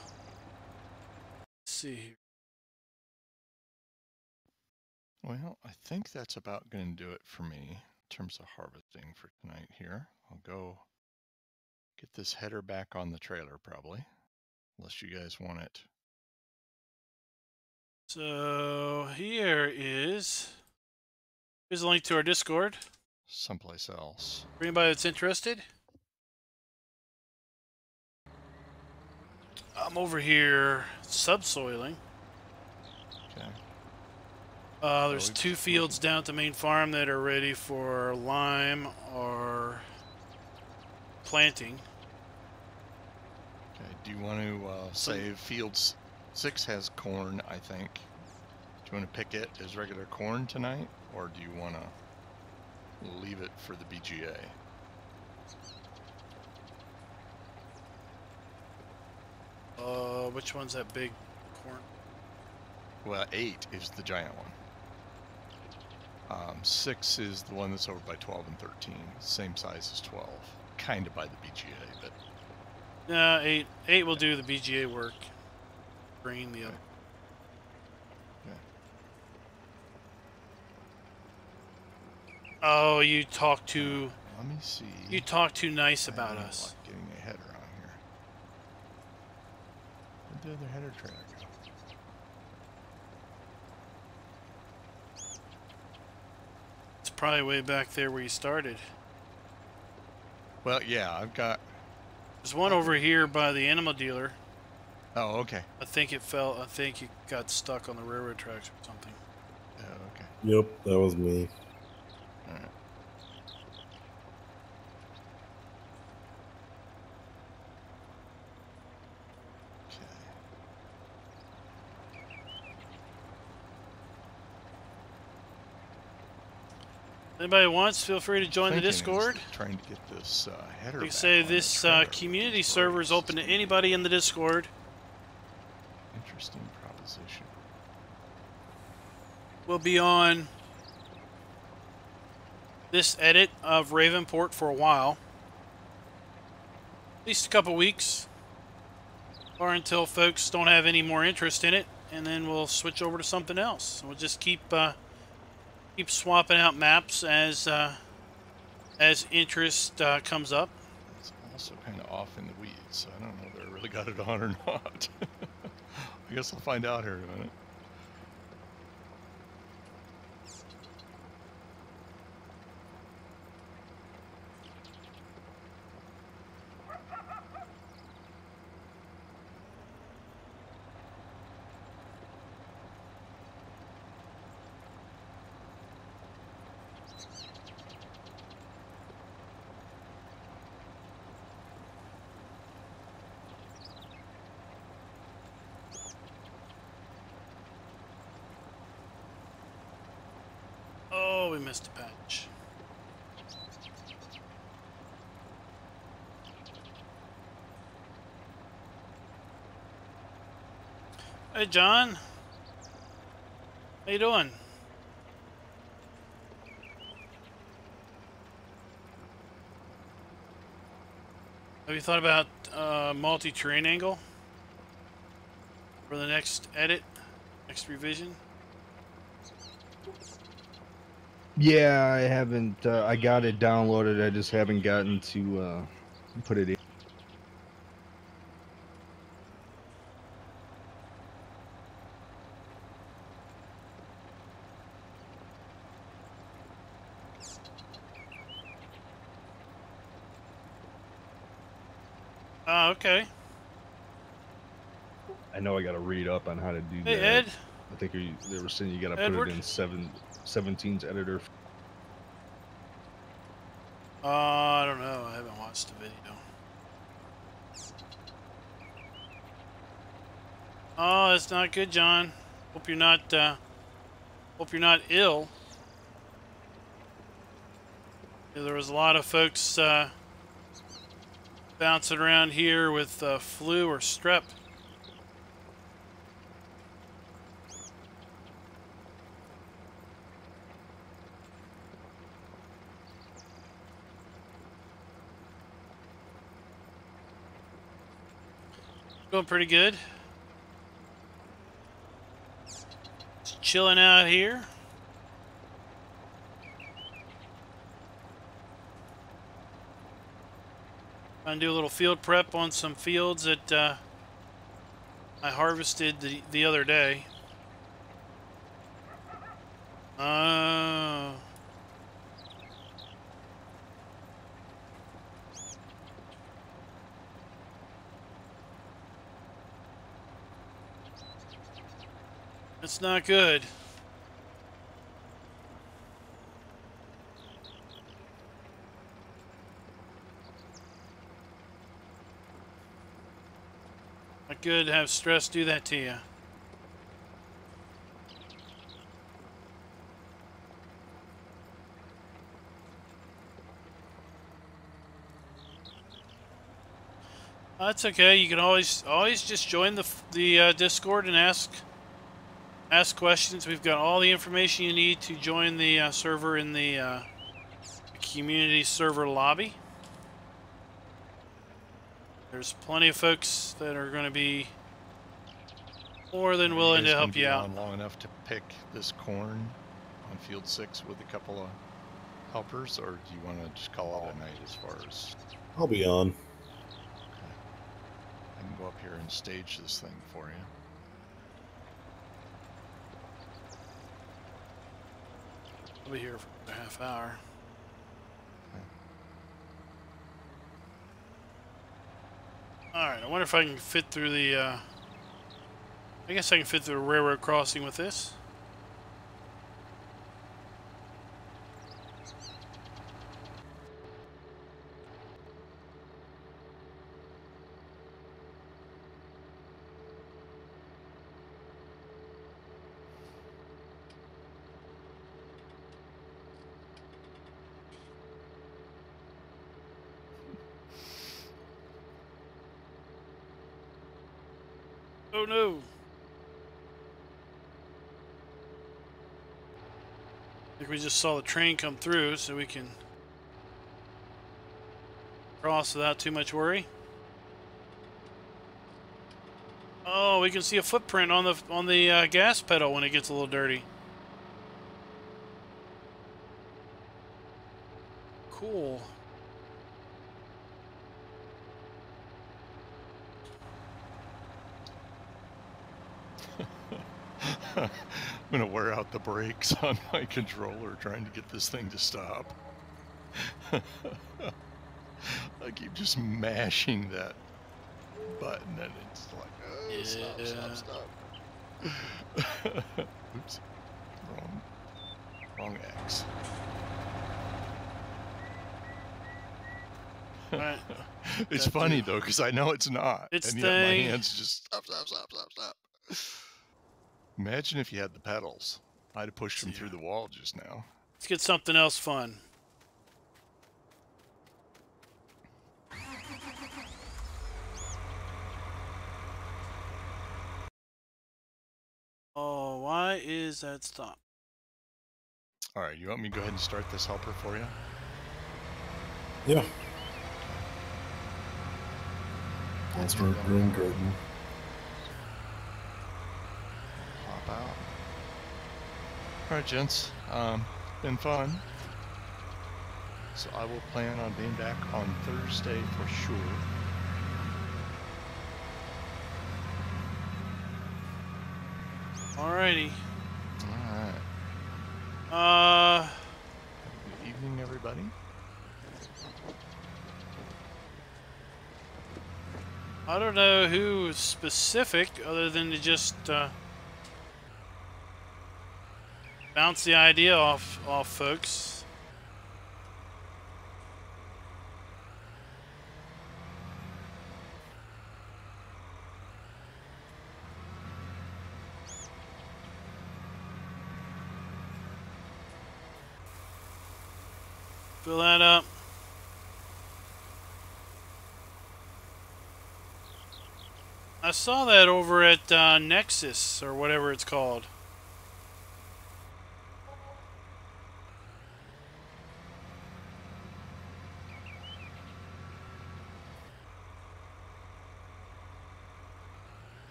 let's see here. Well, I think that's about going to do it for me in terms of harvesting for tonight here. I'll go get this header back on the trailer probably, unless you guys want it. So here's a link to our Discord. Someplace else. For anybody that's interested. I'm over here subsoiling. Okay. There's 2 fields down at the main farm that are ready for lime or planting. Okay. Do you want to save fields? 6 has corn, I think. Do you want to pick it as regular corn tonight, or do you want to leave it for the BGA? Which one's that big corn? Well, 8 is the giant one. 6 is the one that's over by 12 and 13. Same size as 12. Kind of by the BGA, but... No, 8 will do the BGA work. Bringing the... Okay. Oh, you talk too... Let me see. You talk too nice about us. Like getting a header on here. Where'd the other header trailer go? It's probably way back there where you started. Well, yeah, I've got... There's one over here by the animal dealer. Oh, okay. I think it got stuck on the railroad tracks or something. Oh, okay. Yep, that was me. All right. Anybody wants, feel free to join the Discord. Trying to get this header. Like I say, this community server is open to anybody in the Discord. Interesting proposition. We'll be on this edit of Ravenport for a while. At least a couple weeks. Or until folks don't have any more interest in it. And then we'll switch over to something else. We'll just keep swapping out maps as interest comes up. It's also kind of off in the weeds, so I don't know whether I really got it on or not. I guess I'll find out here in a minute. missed a patch. Hey, John. How you doing? Have you thought about multi-terrain angle for the next edit, next revision? Yeah, I haven't. I got it downloaded. I just haven't gotten to put it in. Oh, okay. I know I got to read up on how to do Hey, that. Ed. I think they were saying you got to put Edward? it in 17's editor. I don't know. I haven't watched the video. Oh, that's not good, John. Hope you're not ill. Yeah, there was a lot of folks bouncing around here with flu or strep. Doing pretty good. Just chilling out here. Trying to do a little field prep on some fields that I harvested the other day. Oh. That's not good. Not good to have stress do that to you. That's okay. You can always just join the Discord and ask questions. We've got all the information you need to join the server in the community server lobby. There's plenty of folks that are going to be more than willing to help you out. Long enough to pick this corn on field 6 with a couple of helpers, or do you want to just call it a night as far as? I'll be on. I can go up here and stage this thing for you. I'll be here for a half hour. Alright, I wonder if I can fit through the, I guess I can fit through a railroad crossing with this. Oh no! I think we just saw the train come through, so we can cross without too much worry. Oh, we can see a footprint on the gas pedal when it gets a little dirty. Cool. I'm gonna wear out the brakes on my controller trying to get this thing to stop. I keep just mashing that button and it's like, oh, Yeah. stop. Oops. Wrong X. Right. It's funny though, because I know it's not. It's and yet my hands just stop. Imagine if you had the pedals. I'd have pushed them through the wall just now. Let's get something else fun. Oh, why is that stop? All right, you want me to go ahead and start this helper for you? Yeah. I'll start green curtain. Hop out. All right, gents. Been fun. So I will plan on being back on Thursday for sure. Alrighty. All right. Uh, Have a good evening, everybody. I don't know who specific other than to just bounce the idea off folks. Fill that up. I saw that over at Nexus or whatever it's called.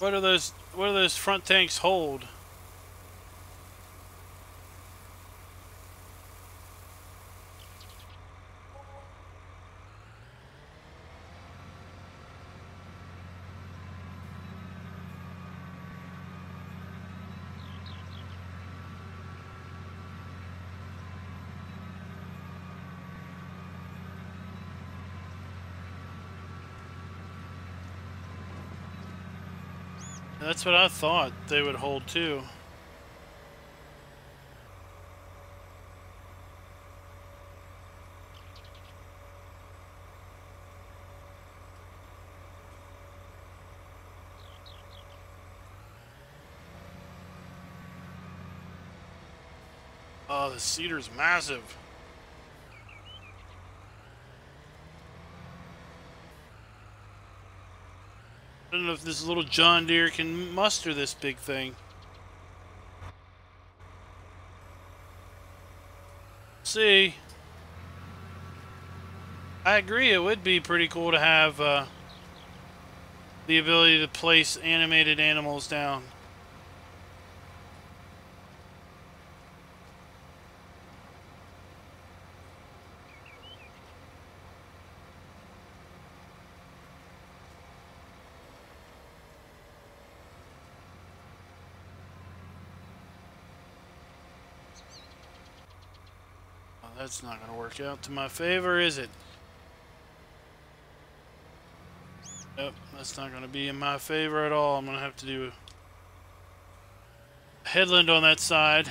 What do those front tanks hold? That's what I thought they would hold too. Oh, the cedar's massive. I don't know if this little John Deere can muster this big thing. See, I agree it would be pretty cool to have the ability to place animated animals down. Oh, that's not going to work out to my favor, is it? Nope, that's not going to be in my favor at all. I'm going to have to do a headland on that side.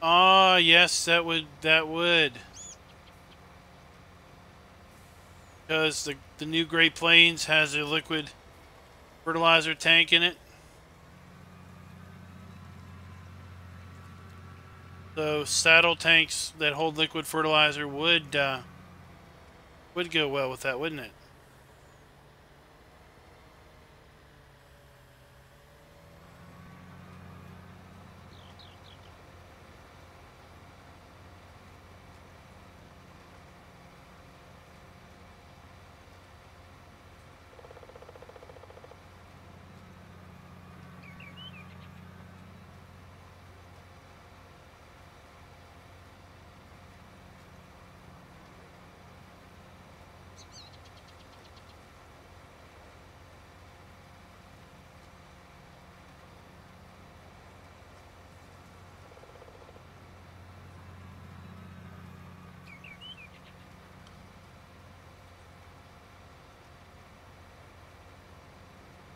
Ah, yes, that would. Because the new Great Plains has a liquid fertilizer tank in it. So saddle tanks that hold liquid fertilizer would go well with that, wouldn't it?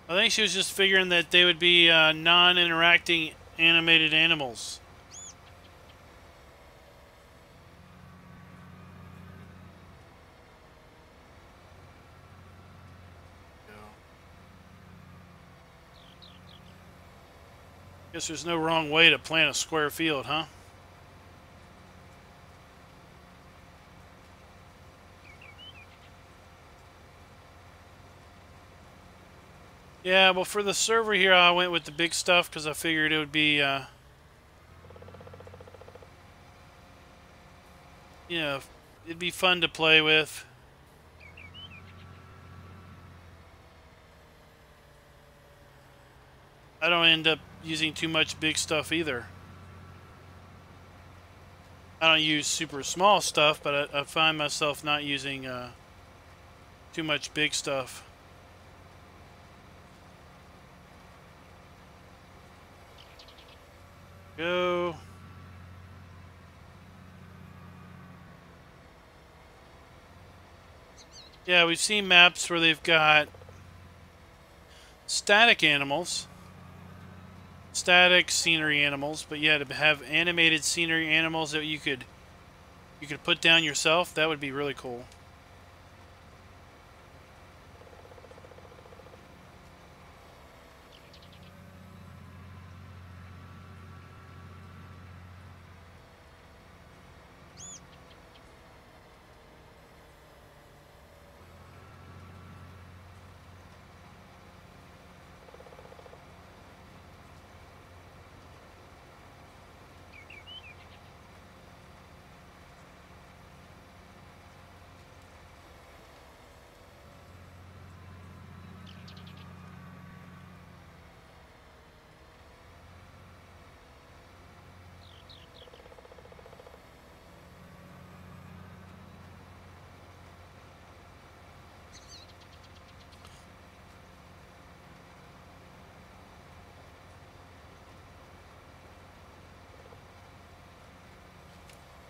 I think she was just figuring that they would be non-interacting animated animals. Guess there's no wrong way to plant a square field, huh? Yeah, well, for the server here, I went with the big stuff because I figured it would be, you know, it'd be fun to play with. I don't end up using too much big stuff either. I don't use super small stuff, but I find myself not using too much big stuff. Go. Yeah, we've seen maps where they've got static animals, static scenery animals, but yeah, to have animated scenery animals that you could put down yourself, that would be really cool.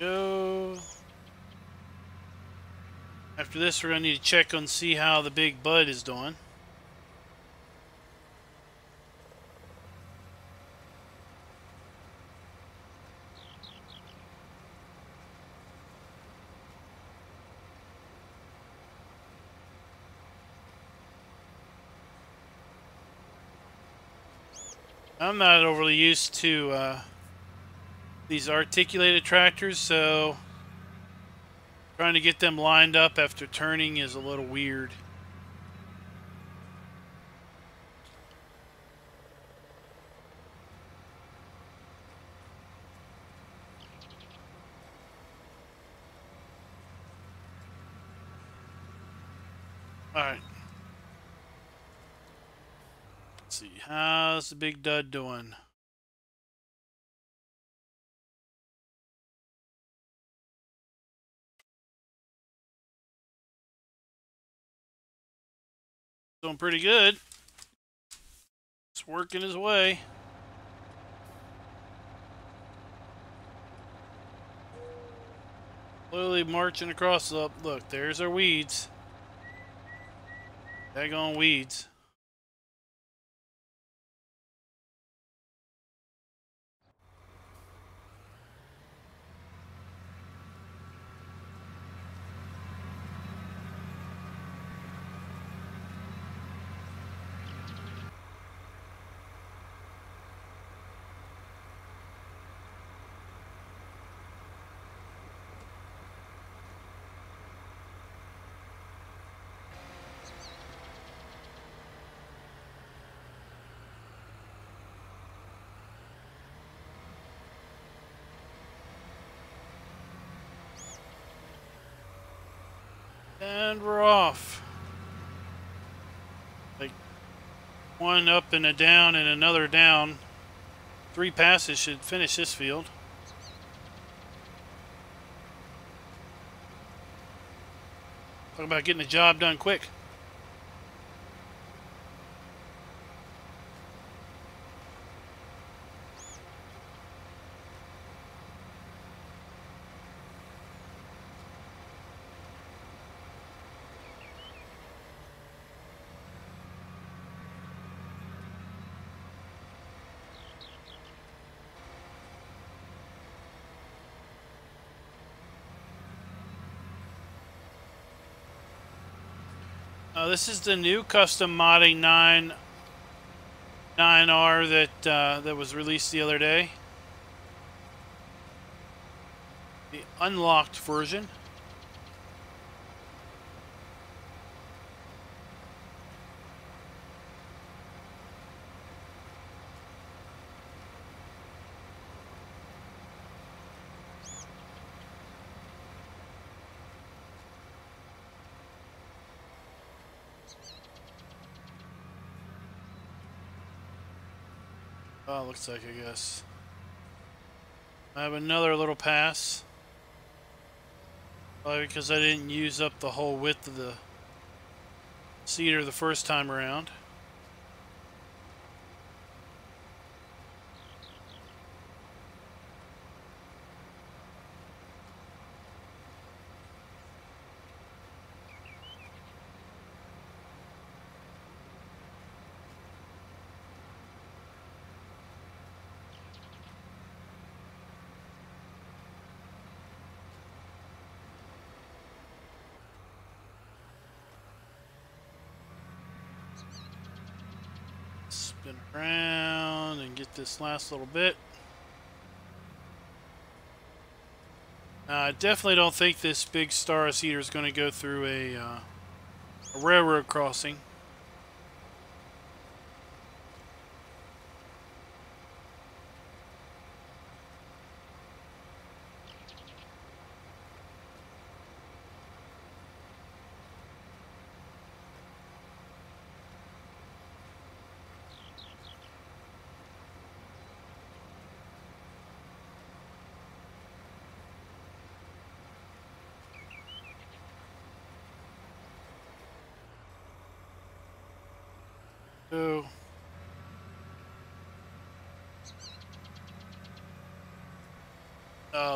Go. After this, we're going to need to check and see how the big bud is doing. I'm not overly used to these articulated tractors, so trying to get them lined up after turning is a little weird. Alright. Let's see. How's the big dud doing? Doing pretty good. It's working his way. Slowly marching across the... Look, there's our weeds. Daggone weeds. And we're off. Like one up and a down and another down. 3 passes should finish this field. Talk about getting the job done quick. This is the new custom modding 9R that was released the other day. The unlocked version. Oh, looks like, I guess. I have another little pass. Probably because I didn't use up the whole width of the seeder the first time around. Spin around and get this last little bit. I definitely don't think this big star seeder is going to go through a railroad crossing. So,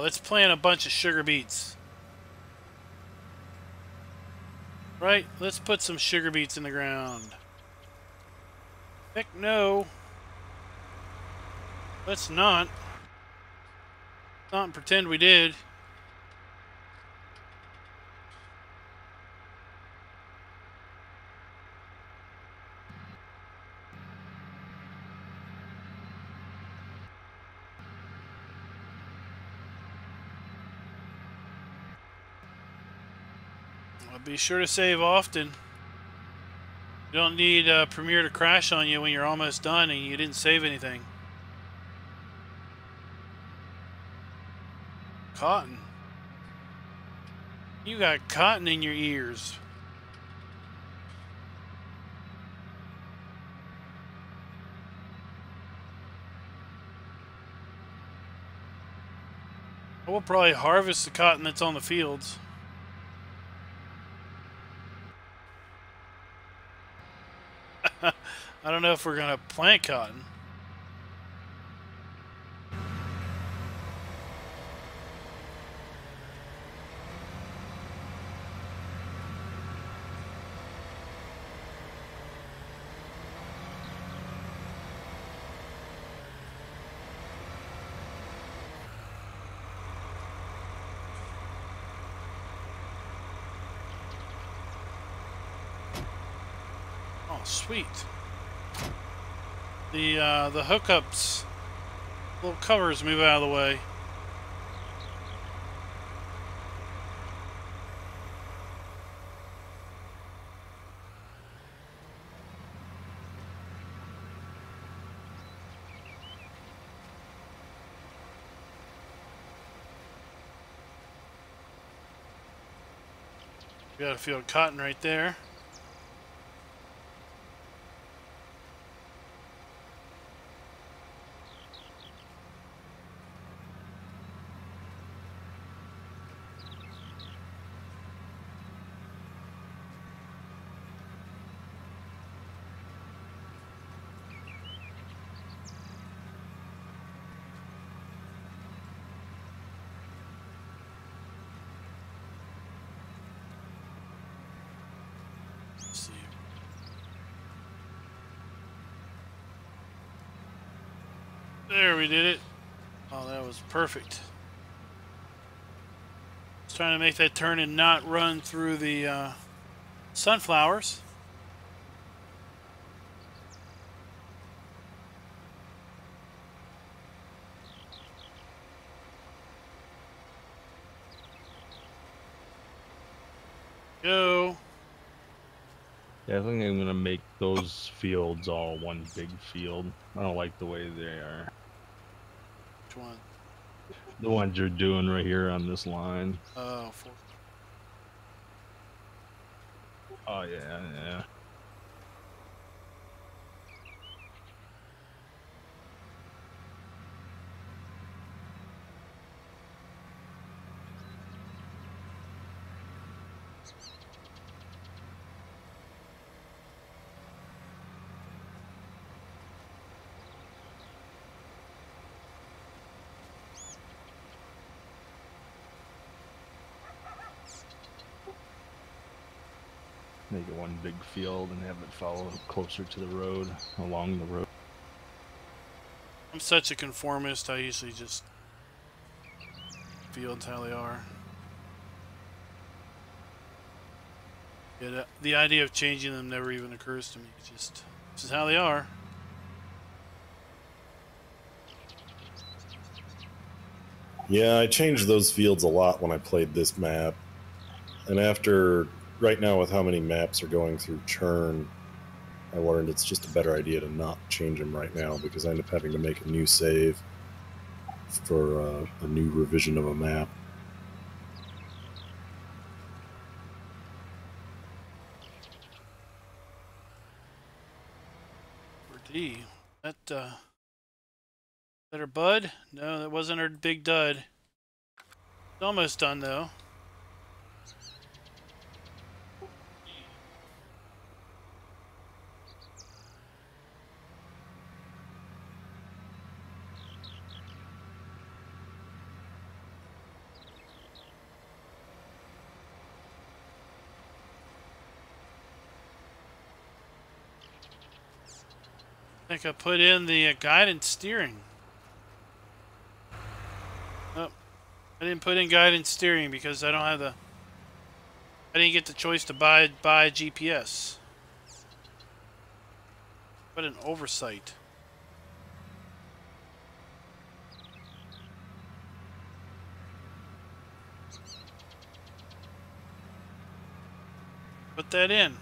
let's plant a bunch of sugar beets. Right? Let's put some sugar beets in the ground. Heck no. Let's not. Not pretend we did. Be sure to save often. You don't need Premiere to crash on you when you're almost done and you didn't save anything. Cotton. You got cotton in your ears. We'll probably harvest the cotton that's on the fields. I don't know if we're going to plant cotton. Oh, sweet. The hookups, little covers move out of the way. We got a field of cotton right there. There, we did it. Oh, that was perfect. Just trying to make that turn and not run through the sunflowers. Go. Yeah, I think I'm gonna make those fields all one big field. I don't like the way they are. Which one? The ones you're doing right here on this line. Oh, Oh yeah. Make it one big field and have it follow closer to the road, along the road. I'm such a conformist. I usually just fields how they are. Yeah, the idea of changing them never even occurs to me. It's just, this is how they are. Yeah, I changed those fields a lot when I played this map. And after, right now with how many maps are going through churn, I learned it's just a better idea to not change them right now because I end up having to make a new save for a new revision of a map. D. That, that her bud? No, that wasn't her big dud. It's almost done, though. I think I put in the guidance steering. Oh, I didn't put in guidance steering because I don't have the... I didn't get the choice to buy GPS. What an oversight. Put that in.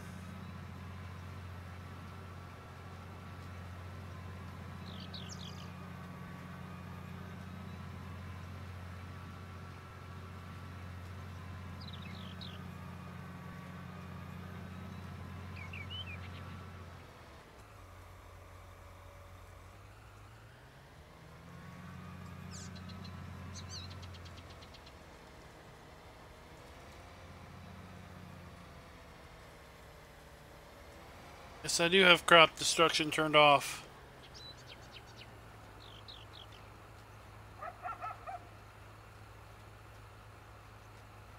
Yes, I do have crop destruction turned off.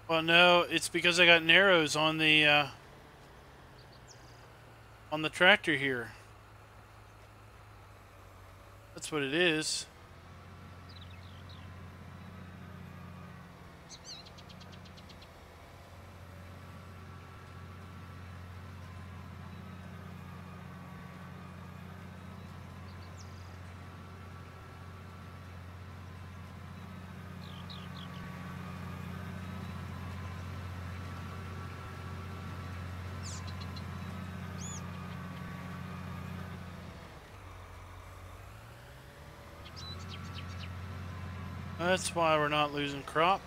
Well, no, it's because I got narrows on the tractor here. That's what it is. That's why we're not losing crop.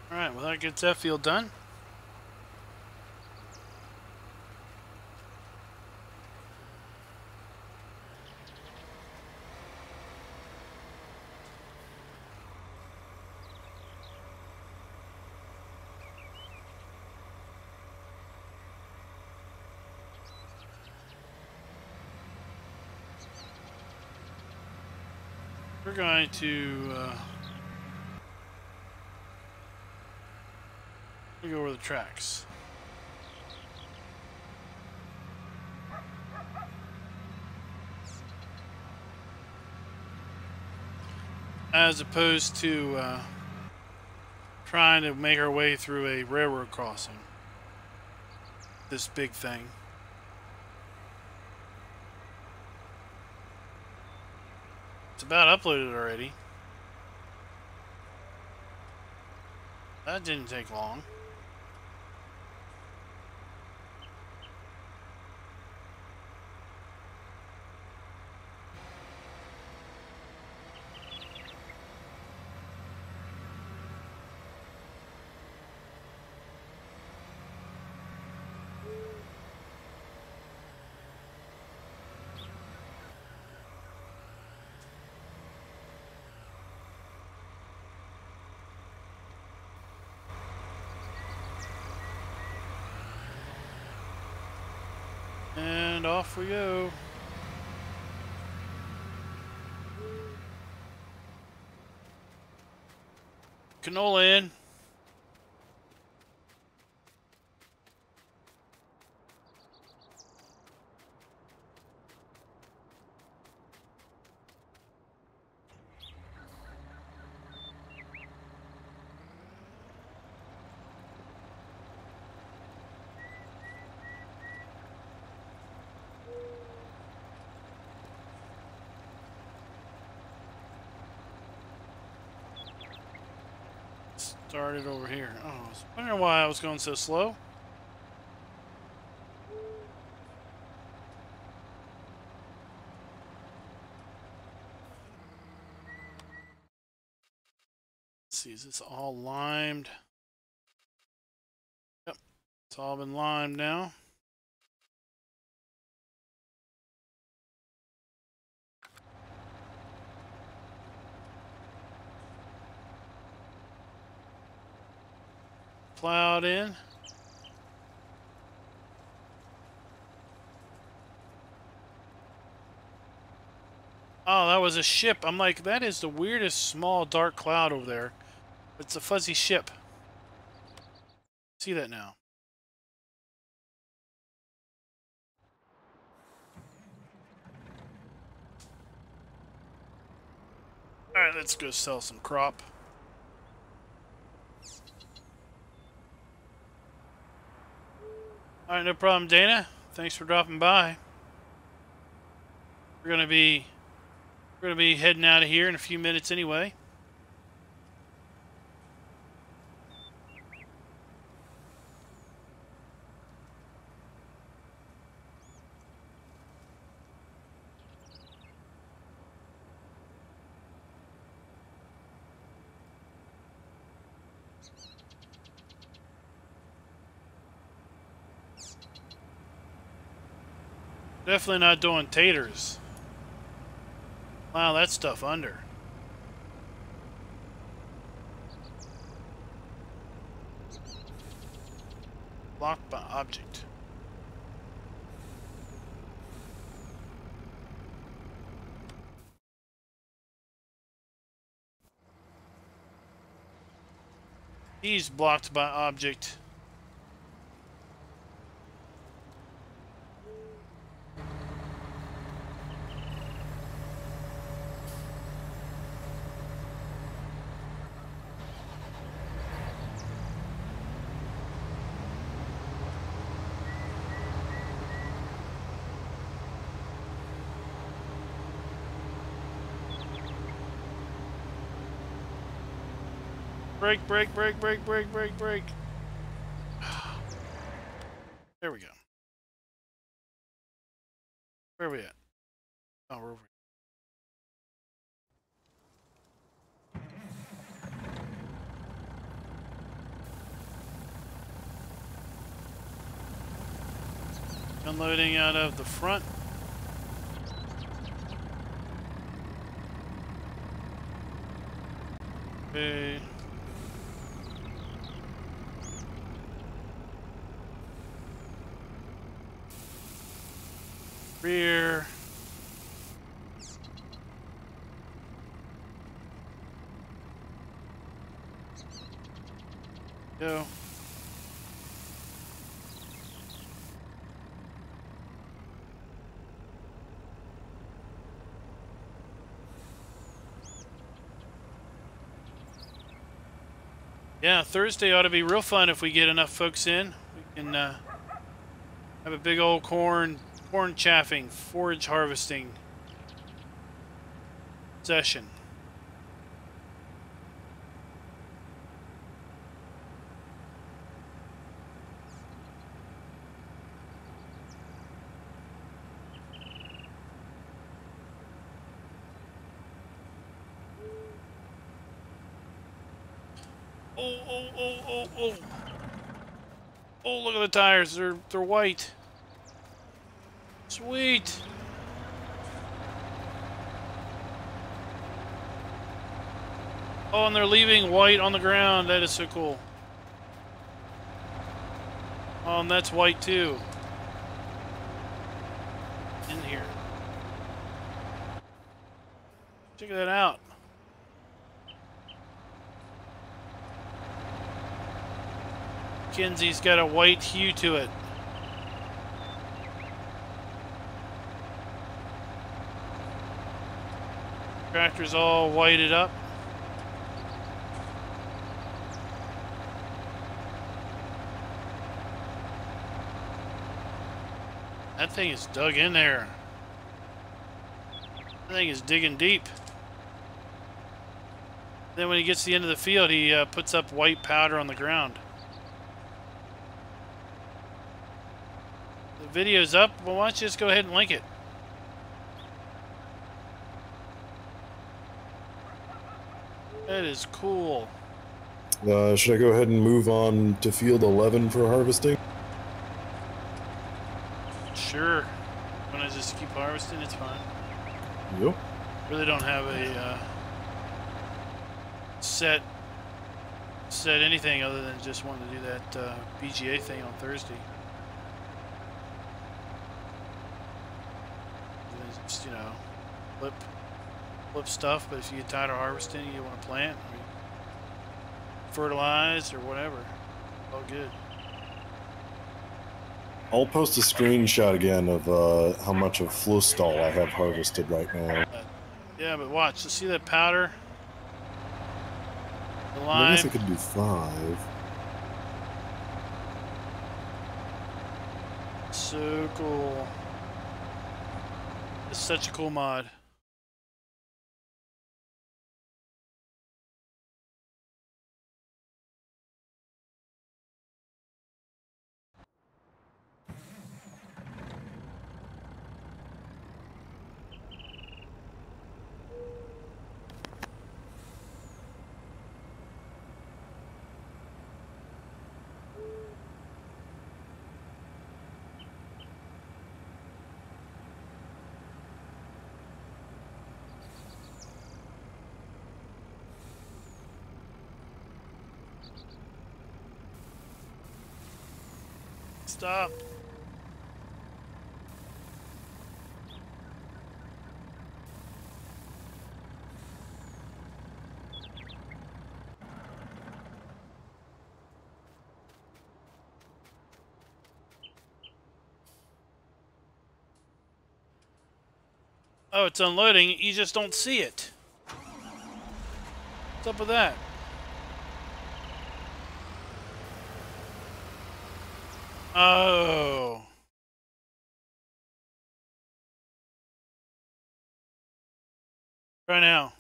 Alright, well that gets that field done. We're going to go over the tracks. As opposed to trying to make our way through a railroad crossing. this big thing. It's about uploaded already. That didn't take long. And off we go. Canola in. Started over here. Oh, I was wondering why I was going so slow. Let's see, is this all limed? Yep, it's all been limed now. Plowed in. Oh, that was a ship. I'm like, that is the weirdest small dark cloud over there. It's a fuzzy ship. See that now. Alright, let's go sell some crop. Alright, no problem, Dana. Thanks for dropping by. We're gonna be heading out of here in a few minutes anyway. Definitely not doing taters. Wow, that stuff under. Blocked by object. He's blocked by object. Brake, brake, brake, brake, brake, brake, brake. There we go. Where are we at? Oh, we're over here. Unloading out of the front. Okay. Rear. Go. Yeah, Thursday ought to be real fun if we get enough folks in. We can Have a big old corn chaffing, forage harvesting session. Oh. Oh, look at the tires. They're white. Sweet. Oh, and they're leaving white on the ground. That is so cool. Oh, and that's white too. In here. Check that out. Kenzie's got a white hue to it. Tractor's all whited up. That thing is dug in there. That thing is digging deep. Then when he gets to the end of the field, he puts up white powder on the ground. The video's up. Well, why don't you just go ahead and link it? That is cool. Should I go ahead and move on to field 11 for harvesting? Sure. When I just keep harvesting, it's fine. Yep. Really don't have a set anything other than just wanting to do that BGA thing on Thursday. Just, you know, flip stuff, but if you get tired of harvesting, you want to plant, or fertilize, or whatever. All good. I'll post a screenshot again of how much of Flustall I have harvested right now. Yeah, but watch. So see that powder? The I lime. guess I could do 5. So cool. It's such a cool mod. Stop. Oh, it's unloading. You just don't see it. What's up with that? Oh. Try now.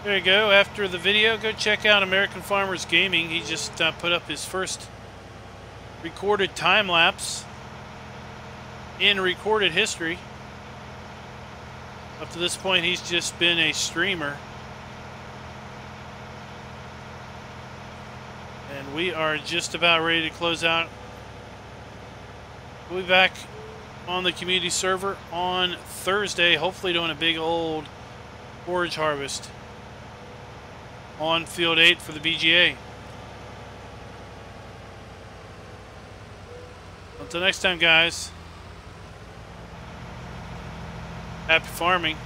There you go. After the video, go check out American Farmers Gaming. He just put up his first recorded time lapse in recorded history. Up to this point, he's just been a streamer. And we are just about ready to close out. We'll be back on the community server on Thursday, hopefully doing a big old forage harvest on Field 8 for the BGA. Until next time, guys. Happy farming.